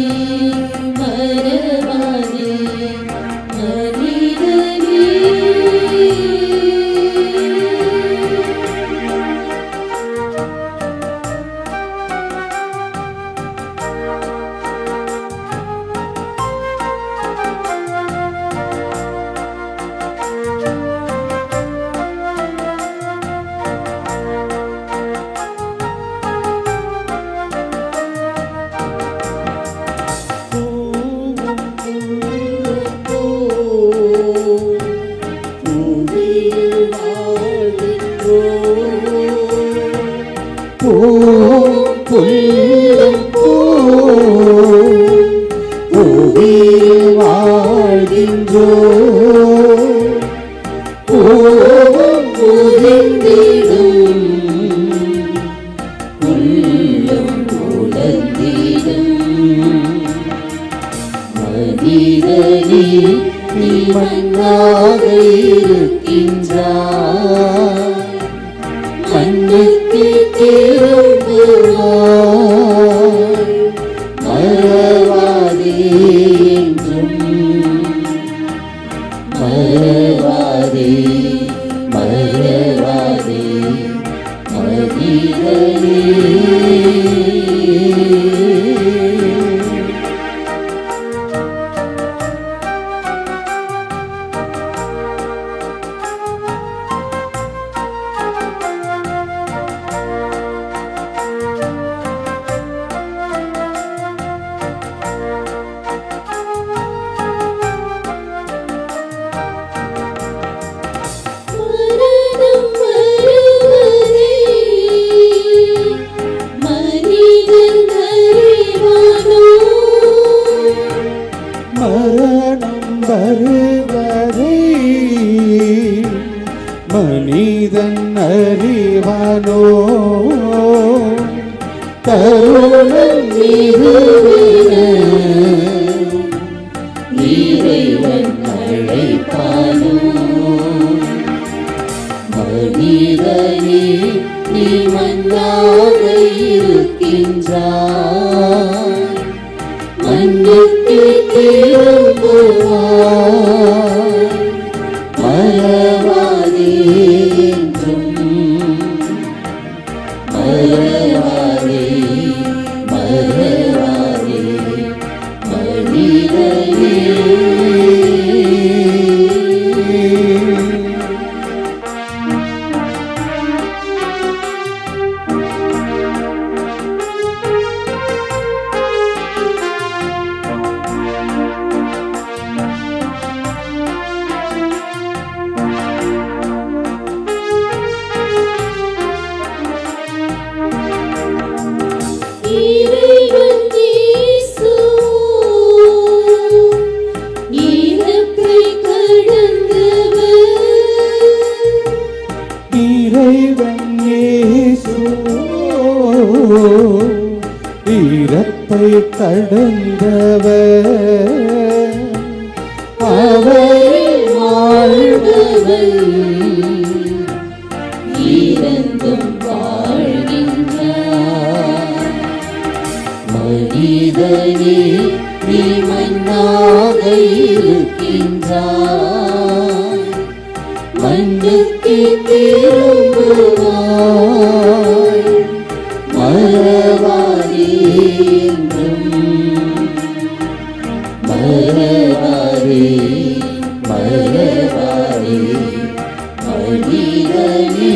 மறவாதே மனிதனே. நீ மண்ணாக இருக்கின்றாய், மண்ணுக்கு திரும்புவாய். மறவாதே என்றும் மறவாதே மறவாதே மனிதனே. மரணம் வருவதே மனிதன் அறிவானோ. மரணம் வருவதை மனிதன் அறிவானோ. தருணம் இதுவென இறைவன் அழைப்பானோ. மனிதனே நீ மண்ணாக இருக்கின்றாய், மண்ணுக்கு திரும்புவாய். மறவாதே என்றும் மறவாதே மறவாதே மனிதனே. இறைவன் இயேசு இறப்பை கடந்தவர். இறைவன் இயேசு இயற்கை கடந்தவர் அவரில் வாழ்பவர் இறந்தும் வாழ்கின்றார். மனிதனே நீ மண்ணாக இருக்கின்றாய், மண்ணுக்கு திரும்புவாய். மறவாதே என்றும், மறவாதே மறவாதே மனிதனே.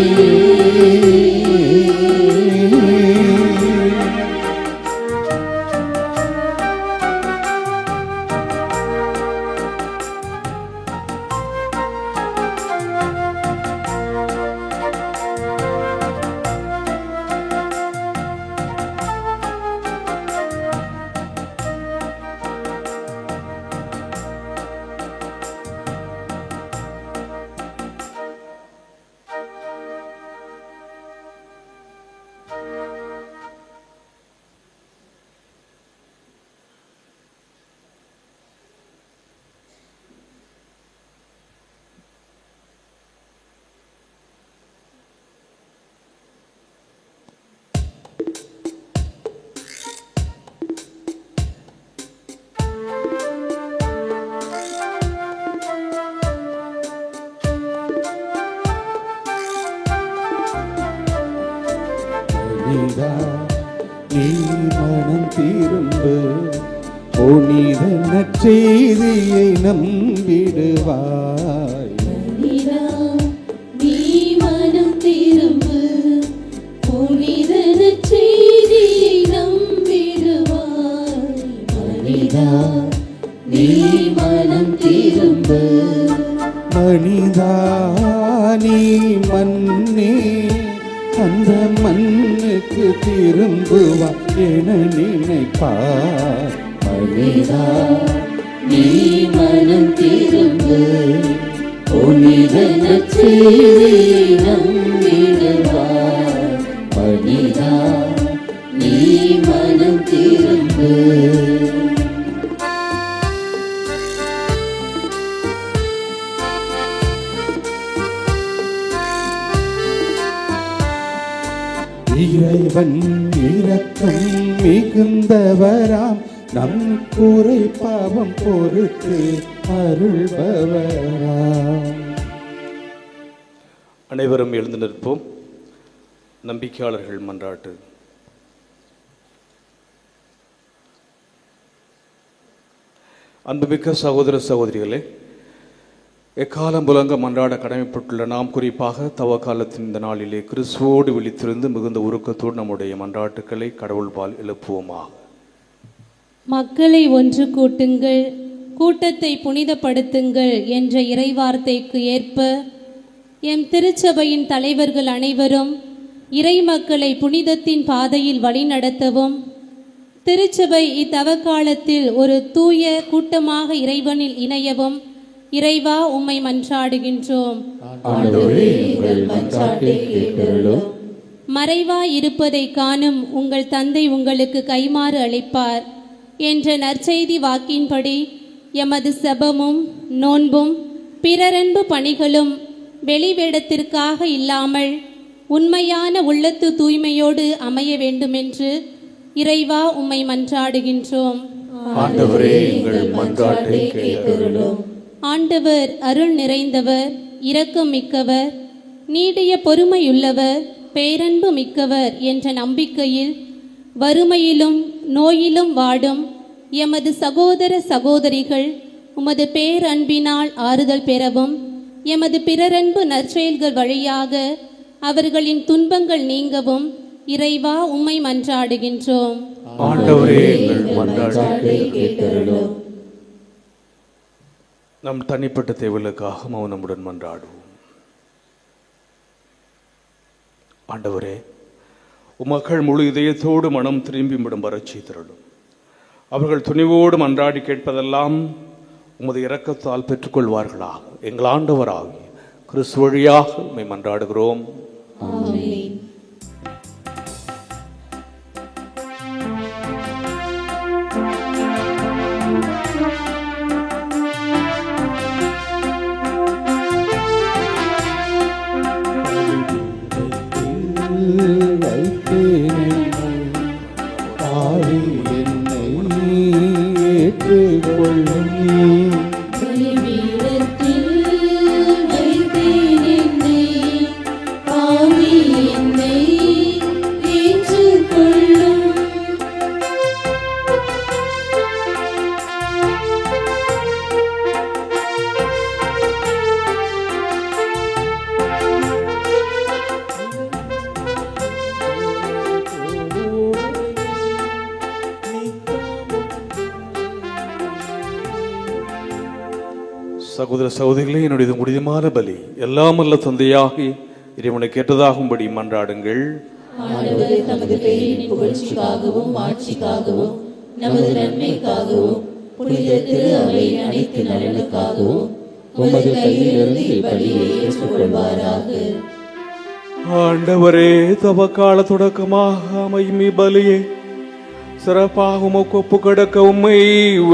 நீ மனம் திரும்பு, புனித நற்செய்தியை நம்பிடுவாய். மனிதா, நீ மனம் திரும்பு, புனித நற்செய்தியை நம்பிடுவாய். மனிதா, நீ மனம் திரும்பு. மனிதா நீ மண்ணே, அந்த மண்ணுக்கு திரும்புவாய் என நினைப்பார். மனிதா, நீ மனம் திரும்பு, புனித நற்செய்தியை நம்பிடுவாய். மனிதா, நீ மனம் திரும்பு. இறைவன் இரக்கம் மிகுந்தவராம், நம் குறை பாவம் பொறுத்து அருள்பவராம். அனைவரும் எழுந்து நிற்போம். நம்பிக்கையாளர்கள் மன்றாட்டு. அன்புமிக்க சகோதர சகோதரிகளே, எக்காலம் புலங்க மன்றாட கடமைப்பட்டுள்ள நாம் குறிப்பாக தவ காலத்தின் இந்த நாளிலே கிறிஸ்துவோடு விழித்திருந்து மிகுந்த உருக்கத்தோடு நம்முடைய மன்றாட்டுக்களை கடவுள்பால் எழுப்புவோமாக. மக்களை ஒன்று கூட்டுங்கள், கூட்டத்தை புனிதப்படுத்துங்கள் என்ற இறைவார்த்தைக்கு ஏற்ப எம் திருச்சபையின் தலைவர்கள் அனைவரும் இறை மக்களை புனிதத்தின் பாதையில் வழிநடத்தவும், திருச்சபை இத்தவக்காலத்தில் ஒரு தூய கூட்டமாக இறைவனில் இணையவும் இறைவா உம்மை மன்றாடுகின்றோம். மறைவாய் இருப்பதை காணும் உங்கள் தந்தை உங்களுக்கு கைமாறு அளிப்பார் என்ற நற்செய்தி வாக்கின்படி எமது செபமும் நோன்பும் பிறரன்பு பணிகளும் வெளிவேடத்திற்காக இல்லாமல் உண்மையான உள்ளத்து தூய்மையோடு அமைய வேண்டுமென்று இறைவா உம்மை மன்றாடுகின்றோம். ஆண்டவர் அருள் நிறைந்தவர், இரக்கம் மிக்கவர், நீடிய பொறுமையுள்ளவர், பேரன்பு மிக்கவர் என்ற நம்பிக்கையில் வறுமையிலும் நோயிலும் வாடும் எமது சகோதர சகோதரிகள் உமது பேரன்பினால் ஆறுதல் பெறவும், எமது பிறரன்பு நற்செயல்கள் வழியாக அவர்களின் துன்பங்கள் நீங்கவும் இறைவா உம்மை மன்றாடுகின்றோம். நம் தனிப்பட்ட தேவைகளுக்காக மௌனமுடன் மன்றாடுவோம். ஆண்டவரே, உமக்கள் முழு இதயத்தோடு மனம் திரும்பிவிடும் வரச் செய்திருளும். அவர்கள் துணிவோடு மன்றாடி கேட்பதெல்லாம் உமது இரக்கத்தால் பெற்றுக்கொள்வார்களாக. எங்கள் ஆண்டவராகிய கிறிஸ்து வழியாக உம்மை மன்றாடுகிறோம். ஆமென். வைத்தேன் பாவி என்னை ஏற்றுக்கொள்ளும் பலிபீடத்தில் வைத்தேன் என்னை, பாவி என்னை ஏற்றுக்கொள்ளும். சகோதர சகோதரிகளே, என்னுடைய முடிதமான பலி எல்லாம் அல்ல தந்தையாகி இறைவனை கேட்டதாகும்படி மன்றாடுங்கள். ஆண்டவரே, தமது பெயரின் புகழ்ச்சிக்காகவும் ஆட்சிக்காகவும் நமது நன்மைக்காகவும் புனித திரு அவையின் அனைத்து நலனுக்காகவும் உமது கையிலிருந்து இப்பலியை ஏற்றுக்கொள்வாராக. ஆண்டவரே, தவக்கால தொடக்கமாக அமையும் இப்பலியை சிறப்பாக உமக்கு ஒப்பு கடக்க உம்மை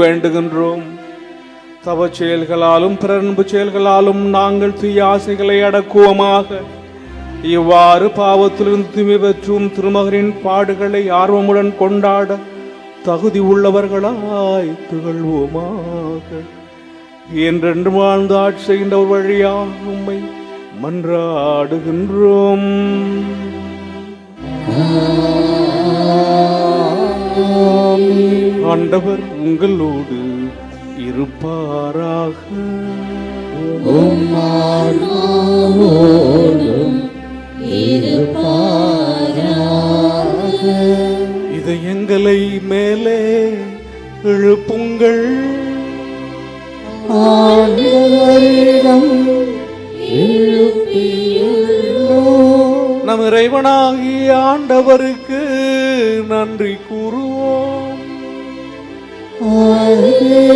வேண்டுகின்றோம். தவ செயல்களாலும் பிறன்பு செயல்களாலும் நாங்கள் தீய ஆசைகளை அடக்குவோமாக. இவ்வாறு பாவத்திலிருந்து தூய்மை பெற்றும் திருமகனின் பாடுகளை ஆர்வமுடன் கொண்டாட தகுதி உள்ளவர்களாய் திகழ்வோமாக. என்றென்று வாழ்ந்து ஆட்சி செய்கின்ற ஒரு வழியாக உம்மை மன்றாடுகின்றோம். ஆண்டவர் உங்களோடு இருப்பாராக. இதயங்களை மேலே எழுப்புங்கள். நம் இறைவனாகிய ஆண்டவருக்கு நன்றி கூறுவோம். ஆண்டவரே,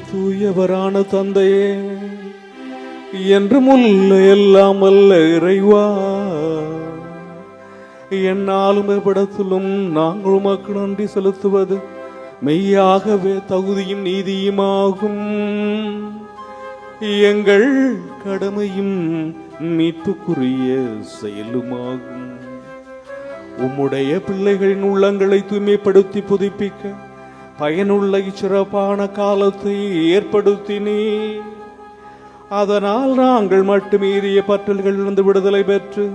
தூயவரான தந்தையே, என்றும் உள்ள எல்லாம் அல்ல இறைவா, என்னாலும் எவ்விடத்திலும் நாங்கள் உமக்கு நன்றி செலுத்துவது மெய்யாகவே தகுதியும் நீதியுமாகும். எங்கள் கடமையும் மீட்புக்குரிய செயலுமாகும். உம்முடைய பிள்ளைகளின் உள்ளங்களை தூய்மைப்படுத்தி புதுப்பிக்க பயனுள்ள இச்சிறப்பான காலத்தை ஏற்படுத்தினே. அதனால் நாங்கள் மட்டுமீறிய பற்றல்களிலிருந்து விடுதலை பெற்று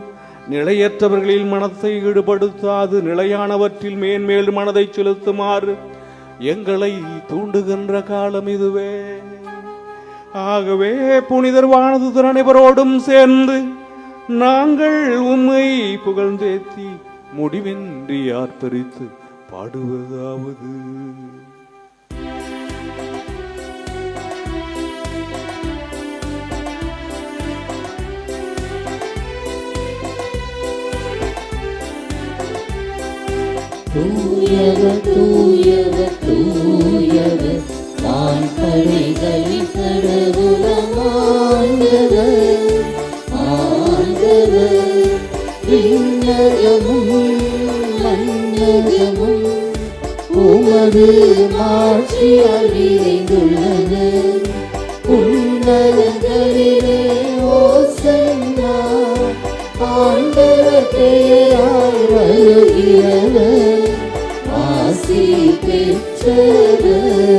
நிலையற்றவர்களில் மனத்தை ஈடுபடுத்தாது நிலையானவற்றில் மேன்மேல் மனதை செலுத்துமாறு எங்களை தூண்டுகின்ற காலம் இதுவே. ஆகவே புனிதர் வானதூதர் அனைவரோடும் சேர்ந்து நாங்கள் உம்மை புகழ்ந்தேத்தி முடிவின்றி ஆர்ப்பரித்து பாடுவதாவது: தூயவர் தூயவர் தூயவர் வான்படைகளின் கடவுளாம் ஆண்டவர். ஆண்டவர் விண்ணகமும் மண்ணகமும் உமது மாட்சியால் நிறைந்துள்ளன. உன்னதங்களிலே ஓசன்னா, ஆண்டவர் பெயரால் வருகிறவர் ஆசி பெற்றவர்.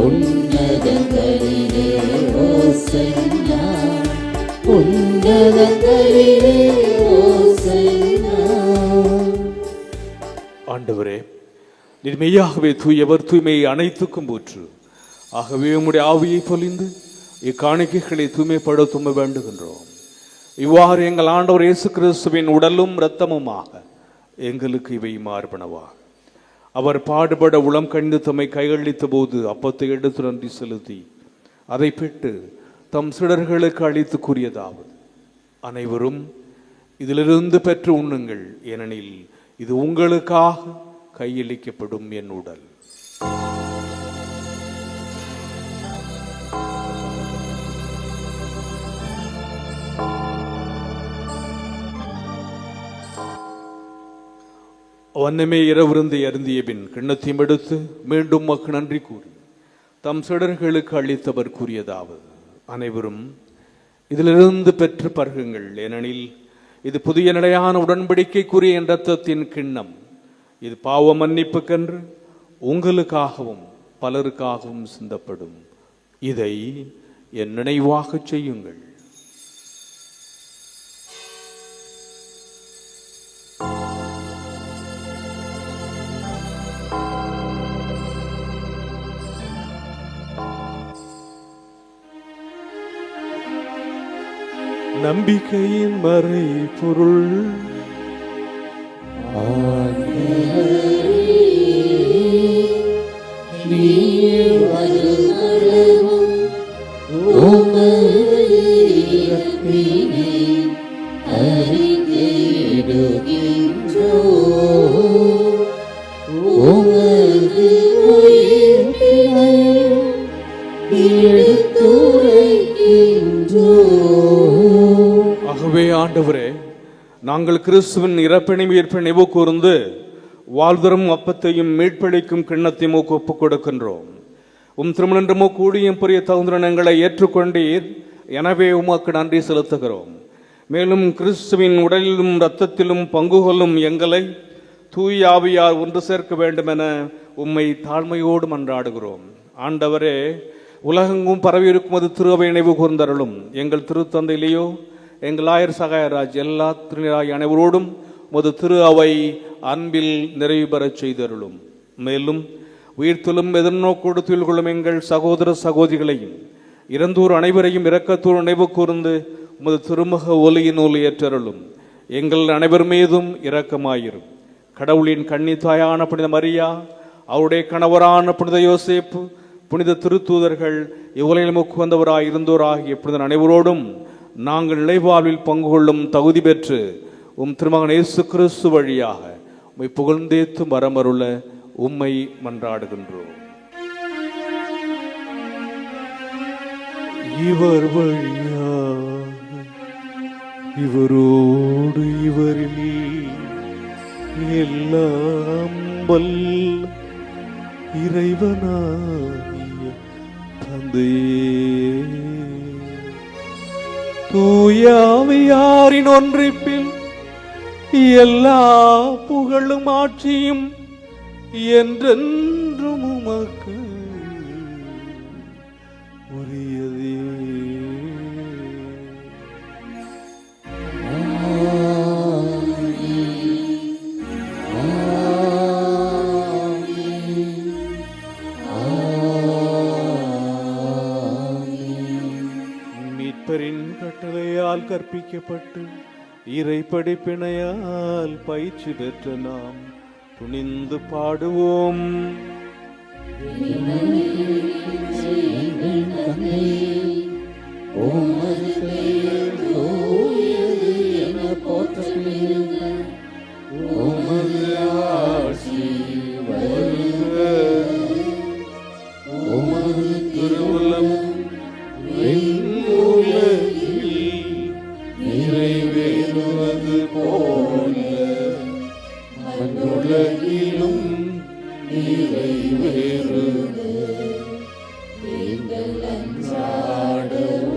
உன்னதங்களிலே ஓசன்னா, உன்னதங்களிலே ஓசன்னா. ஆண்டவரே, நீர் மெய்யாகவே தூயவர், தூய்மையை அனைத்துக்கும் ஊற்று. ஆகவே உம்முடைய ஆவியை பொழிந்து இக்காணிக்கைகளை தூய்மைப்படுத்த வேண்டுகின்றோம். இவ்வாறு எங்கள் ஆண்டவர் இயேசு கிறிஸ்துவின் உடலும் இரத்தமுமாக எங்களுக்கு இவை மார்பனவா. அவர் பாடுபட உளம் கணிந்து தம்மை கையளித்த போது அப்பத்தை எடுத்து நன்றி செலுத்தி அதை பெற்று தம் சீடர்களுக்கு அளித்து கூறியதாவது: அனைவரும் இதிலிருந்து பெற்று உண்ணுங்கள், ஏனெனில் இது உங்களுக்காக கையளிக்கப்படும் என் உடல். அவ்வண்ணமே இரவிருந்தை அருந்திய பின் கிண்ணத்தையும் எடுத்து மீண்டும் மக்கு நன்றி கூறி தம் சீடர்களுக்கு அளித்தவர் கூறியதாவது, அனைவரும் இதிலிருந்து பெற்று பருகுங்கள், ஏனெனில் இது புதிய நிலையான உடன்படிக்கைக்குரிய என் இரத்தத்தின் கிண்ணம். இது பாவ மன்னிப்புக்கென்று உங்களுக்காகவும் பலருக்காகவும் சிந்தப்படும். இதை என் நினைவாக செய்யுங்கள். நம்பிக்கையின் மறை பொருள் ஆகவே ஆண்டவரே, நாங்கள் கிறிஸ்துவின் இறப்பினை உயிர்ப்பை நினைவு கூர்ந்து வாழ்தரும் அப்பத்தையும் மீட்பளிக்கும் கிண்ணத்தையும் ஒப்புக் கொடுக்கின்றோம். திருமணன்றமோ கூடியும் புரிய தகுந்தனங்களை ஏற்றுக்கொண்டீர், எனவே உமக்கு நன்றி செலுத்துகிறோம். மேலும் கிறிஸ்துவின் உடலிலும் இரத்தத்திலும் பங்கு கொள்ளும் எங்களை தூய் ஆவியார் ஒன்று சேர்க்க வேண்டும் என உம்மை தாழ்மையோடு மன்றாடுகிறோம். ஆண்டவரே, உலகெங்கும் பரவியிருக்கும் அது திருவை நினைவு கூர்ந்தருளும். எங்கள் திருத்தந்தையிலேயோ எங்கள் ஆயர் சகாயராஜ் எல்லா திருநிராய் அனைவரோடும் உமது திரு அவை அன்பில் நிறைவு பெறச் செய்தருளும். மேலும் உயிர்த்தலும் எதிர்நோக்கோடு துயில் கொள்ளும் எங்கள் சகோதர சகோதரிகளையும் இறந்தோர் அனைவரையும் இரக்கத்தோடு நினைவு கூர்ந்து உமது திருமுக ஒலியின் ஒலி ஏற்றருளும். எங்கள் அனைவர் மீதும் இரக்கமாயிரும். கடவுளின் கன்னி தாயான புனித மரியா, அவருடைய கணவரான புனித யோசேப்பு, புனித திருத்தூதர்கள், இவ்வுலகில் முக்குவந்தவராய் இருந்தோராகிய புனித அனைவரோடும் நாங்கள் நிலைவாழ்வில் பங்கு கொள்ளும் தகுதி பெற்று திருமகன் இயேசு கிறிஸ்து வழியாக உம்மை புகழ்ந்தேத்து மரமருள உம்மை மன்றாடுகின்றோம். இவர் வழியாக இவரோடு இவரில் எல்லாம் வல்ல இறைவனாகிய தந்தையே, தூய ஆவியாரின் ஒன்றிப்பில் எல்லா புகழும் ஆட்சியும் என்றென்றும் உமக்கு உரியதே. மீட்பரின் கட்டளையால் கற்பிக்கப்பட்டு இறை படிப்பினையால் பயிற்சி பெற்ற நாம் துணிந்து பாடுவோம். நிறைவேறுவது போல மண்ணுலகிலும் நிறைவேறுக. எங்கள் அன்றாட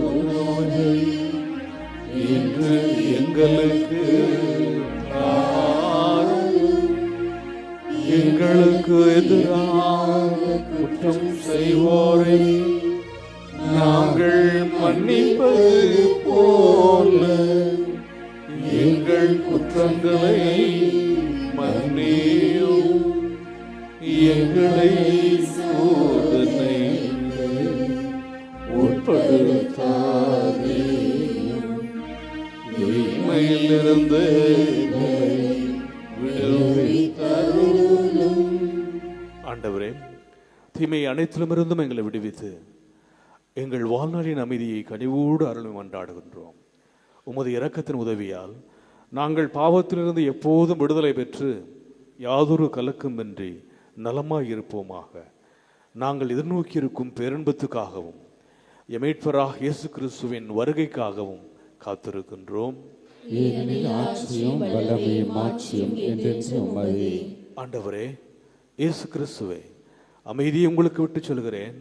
உணவை இன்று எங்களுக்கு தாரும். எங்களுக்கு எதிராக குற்றம் செய்வோரை நாங்கள் மன்னிப்பது போல எங்கள் குற்றங்களை மன்னியும். எங்களை சோதனைக்கு உட்படுத்தாதேயும், தீமையிலிருந்து விடுவித்தருளும். ஆண்டவரே, தீமை அனைத்திலுமிருந்தும் எங்களை விடுவித்து எங்கள் வாழ்நாளின் அமைதியை கனிவோடு அருளும் மன்றாடுகின்றோம். உமது இரக்கத்தின் உதவியால் நாங்கள் பாவத்திலிருந்து எப்போதும் விடுதலை பெற்று யாதொரு கலக்கமின்றி நலமாய் இருப்போமாக. நாங்கள் எதிர்நோக்கியிருக்கும் பேரன்பத்துக்காகவும் எமீட்பராக இயேசு கிறிஸ்துவின் வருகைக்காகவும் காத்திருக்கின்றோம். ஏனெனில் ஆட்சியும் வல்லமையும் மாட்சியும் என்றென்றும் உமதே. ஆண்டவரே இயேசு கிறிஸ்துவே, அமைதியை உங்களுக்கு விட்டு சொல்கிறேன்,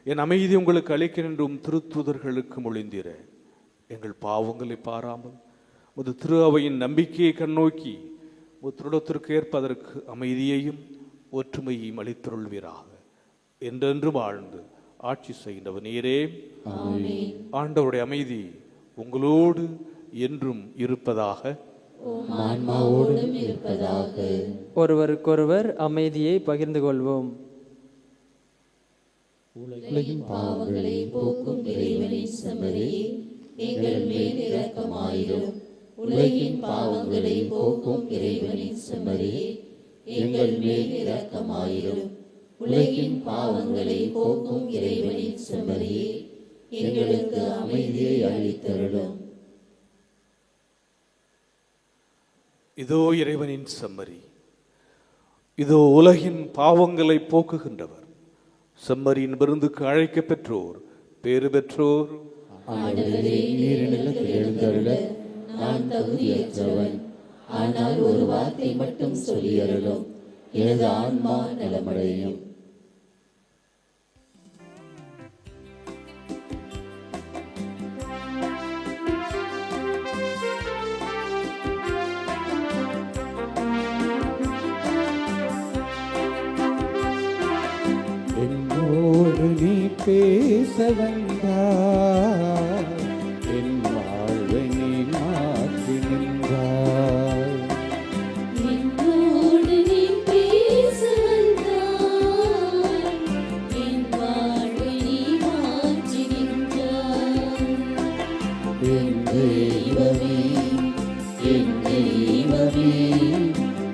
என் அமைதி உங்களுக்கு அளிக்கிறேன் என்றும் திருத்தூதர்களுக்கு மொழிந்தீர. எங்கள் பாவங்களை பாராமல் முது திரு அவையின் நம்பிக்கையை கண்ணோக்கி திருடத்திற்கு ஏற்பதற்கு அமைதியையும் ஒற்றுமையையும் அளித்தருள்வீராக. என்றென்று வாழ்ந்து ஆட்சி செய்கின்றவர் நீரே. ஆண்டவருடைய அமைதி உங்களோடு என்றும் இருப்பதாக. ஒருவருக்கொருவர் அமைதியை பகிர்ந்து கொள்வோம். உலகின் பாவங்களை போக்கும் இறைவனின் செம்மறியே, எங்கள் மேல் இரக்கமாயிரும். உலகின் பாவங்களை போக்கும் இறைவனின் செம்மறியே, எங்கள் மேல் இரக்கமாயிரும். உலகின் பாவங்களை போக்கும் இறைவனின் செம்மறியே, எங்களுக்கு அமைதியை அளித்தருளும். இதோ இறைவனின் செம்மறி, இதோ உலகின் பாவங்களை போக்குகின்றவர். செம்மறியின் விருந்துக்கு அழைக்க பெற்றோர் பேறு பெற்றோர். ஆண்டவரே, நீர் நிலத்தில் எழுந்தருள நான் தகுதியற்றவன். ஆனால் ஒரு வார்த்தை மட்டும் சொல்லியருளும், எனது ஆன்மா நலமடையும். என்னோடு நீ பேச வந்தாய், என் வாழ்வை நீ மாற்றி நின்றாய். என்னோடு நீ பேச வந்தாய், என் வாழ்வை நீ மாற்றி நின்றாய். என் தெய்வமே, என் தெய்வமே,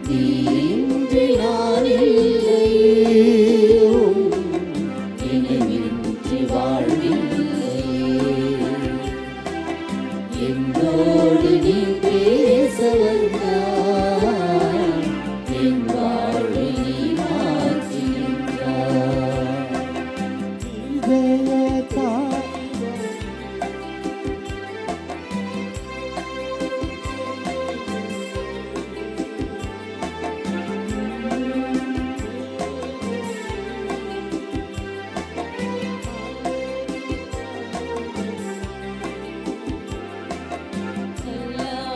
நீ இன்றி நான் இல்லை. நினைவின்றி வாழ்வில்லை. என்னோடு நீ பேச வந்தாய், என் வாழ்வை நீ மாற்றி நின்றாய். இதயத்தாய்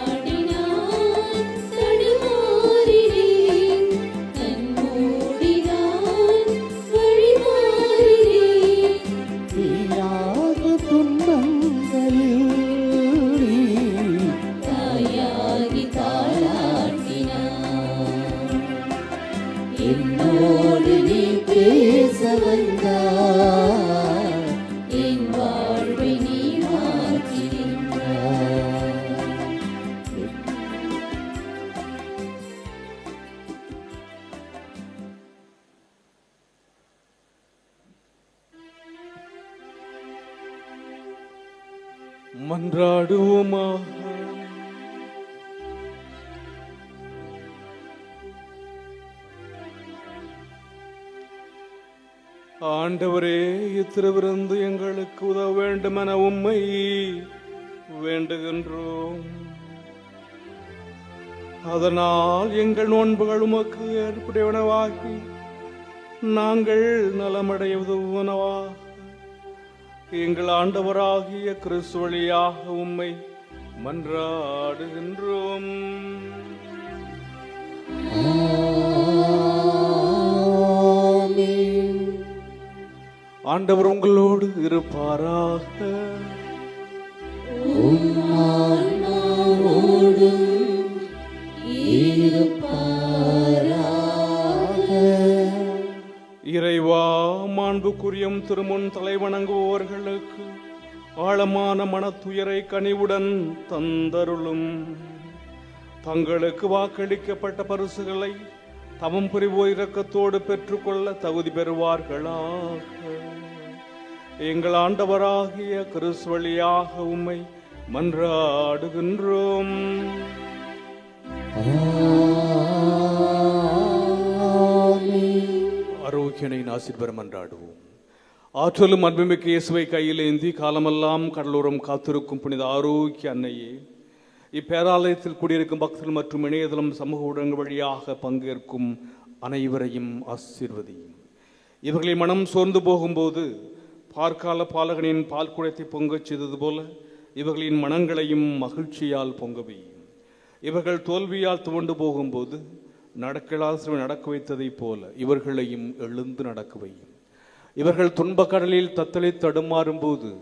தள்ளாடினான், தடுமாறினேன், கண்மூடினான், வழிமாறினேன். தீராத துன்பங்களில் நீ தாயாகி தாளாட்டினான். என்னோடு நீ பேச வந்தாய், என் வாழ்வை நீ மாற்றி நின்றாய். மன்றாடுவோமாக. ஆண்டவரே, இத்திருவிருந்து எங்களுக்கு உதவ வேண்டுமென உம்மை வேண்டுகின்றோம். அதனால் எங்கள் நோன்புகள் உமக்கு ஏற்புடையவனவாகி நாங்கள் நலமடைய உதவுவனவாக எங்கள் ஆண்டவராகிய கிறிஸ்து வழியாக உம்மை மன்றாடுகின்றோம். ஆண்டவர் உங்களோடு இருப்பாராக. ஆன்மாவோடும் இருப்பாராக. இறைவா, மாண்புக்குரியம் திருமுன் தலைவணங்குபவர்களுக்கு ஆழமான மனத்துயரை கனிவுடன் தந்தருளும். தங்களுக்கு வாக்களிக்கப்பட்ட பரிசுகளை தவம் புரிவோர் இரக்கத்தோடு பெற்றுக்கொள்ள தகுதி பெறுவார்களாக. எங்கள் ஆண்டவராகிய கிறிஸ்து வழியாக உம்மை மன்றாடுகின்றோம். ஆரோக்கியனை ஆசீர்வாதம் மன்றாடுவோம். ஆற்றலும் அன்புமிக்க இயேசுவை கையில் ஏந்தி காலமெல்லாம் கடலோரம் காத்திருக்கும் புனித ஆரோக்கிய அன்னையே, இப்பேராலயத்தில் கூடியிருக்கும் பக்தர்கள் மற்றும் இணையதளம் சமூக ஊடகங்கள் வழியாக பங்கேற்கும் அனைவரையும் ஆசீர்வதியும். இவர்களின் மனம் சோர்ந்து போகும்போது பார்க்கால பாலகனின் பால் குடத்தை பொங்கச் செய்தது போல இவர்களின் மனங்களையும் மகிழ்ச்சியால் பொங்க வையும். இவர்கள் தோல்வியால் துவண்டு போகும்போது நடக்கலாத நடக்க வைத்ததைப் போல இவர்களையும் எழுந்து நடக்க வையும். இவர்கள் துன்பக் கடலில் தத்தளி தடுமாறும் போது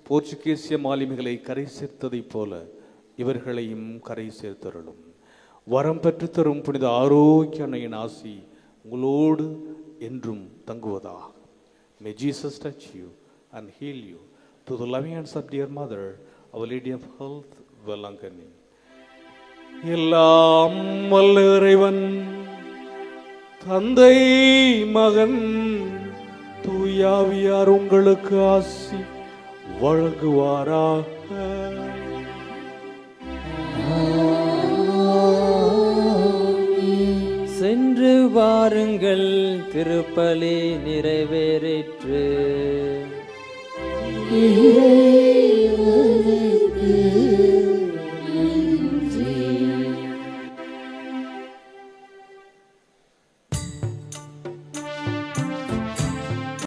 போர்ச்சுகீசிய மாலுமிகளை கரை சேர்த்ததைப் போல இவர்களையும் கரை சேர்த்தருளும். வரம் பெற்று தரும் புனித ஆரோக்கிய அன்னையின் ஆசி உங்களோடு என்றும் தங்குவதாக. May Jesus touch you and heal you through the loving hands of dear Mother, Our Lady of Health, Velangani. எல்லாம் வல்ல இறைவன் தந்தை மகன் தூயாவியார் உங்களுக்கு ஆசி வழங்குவாராக. சென்று வாருங்கள், திருப்பலி நிறைவேறிற்று. இறைவனை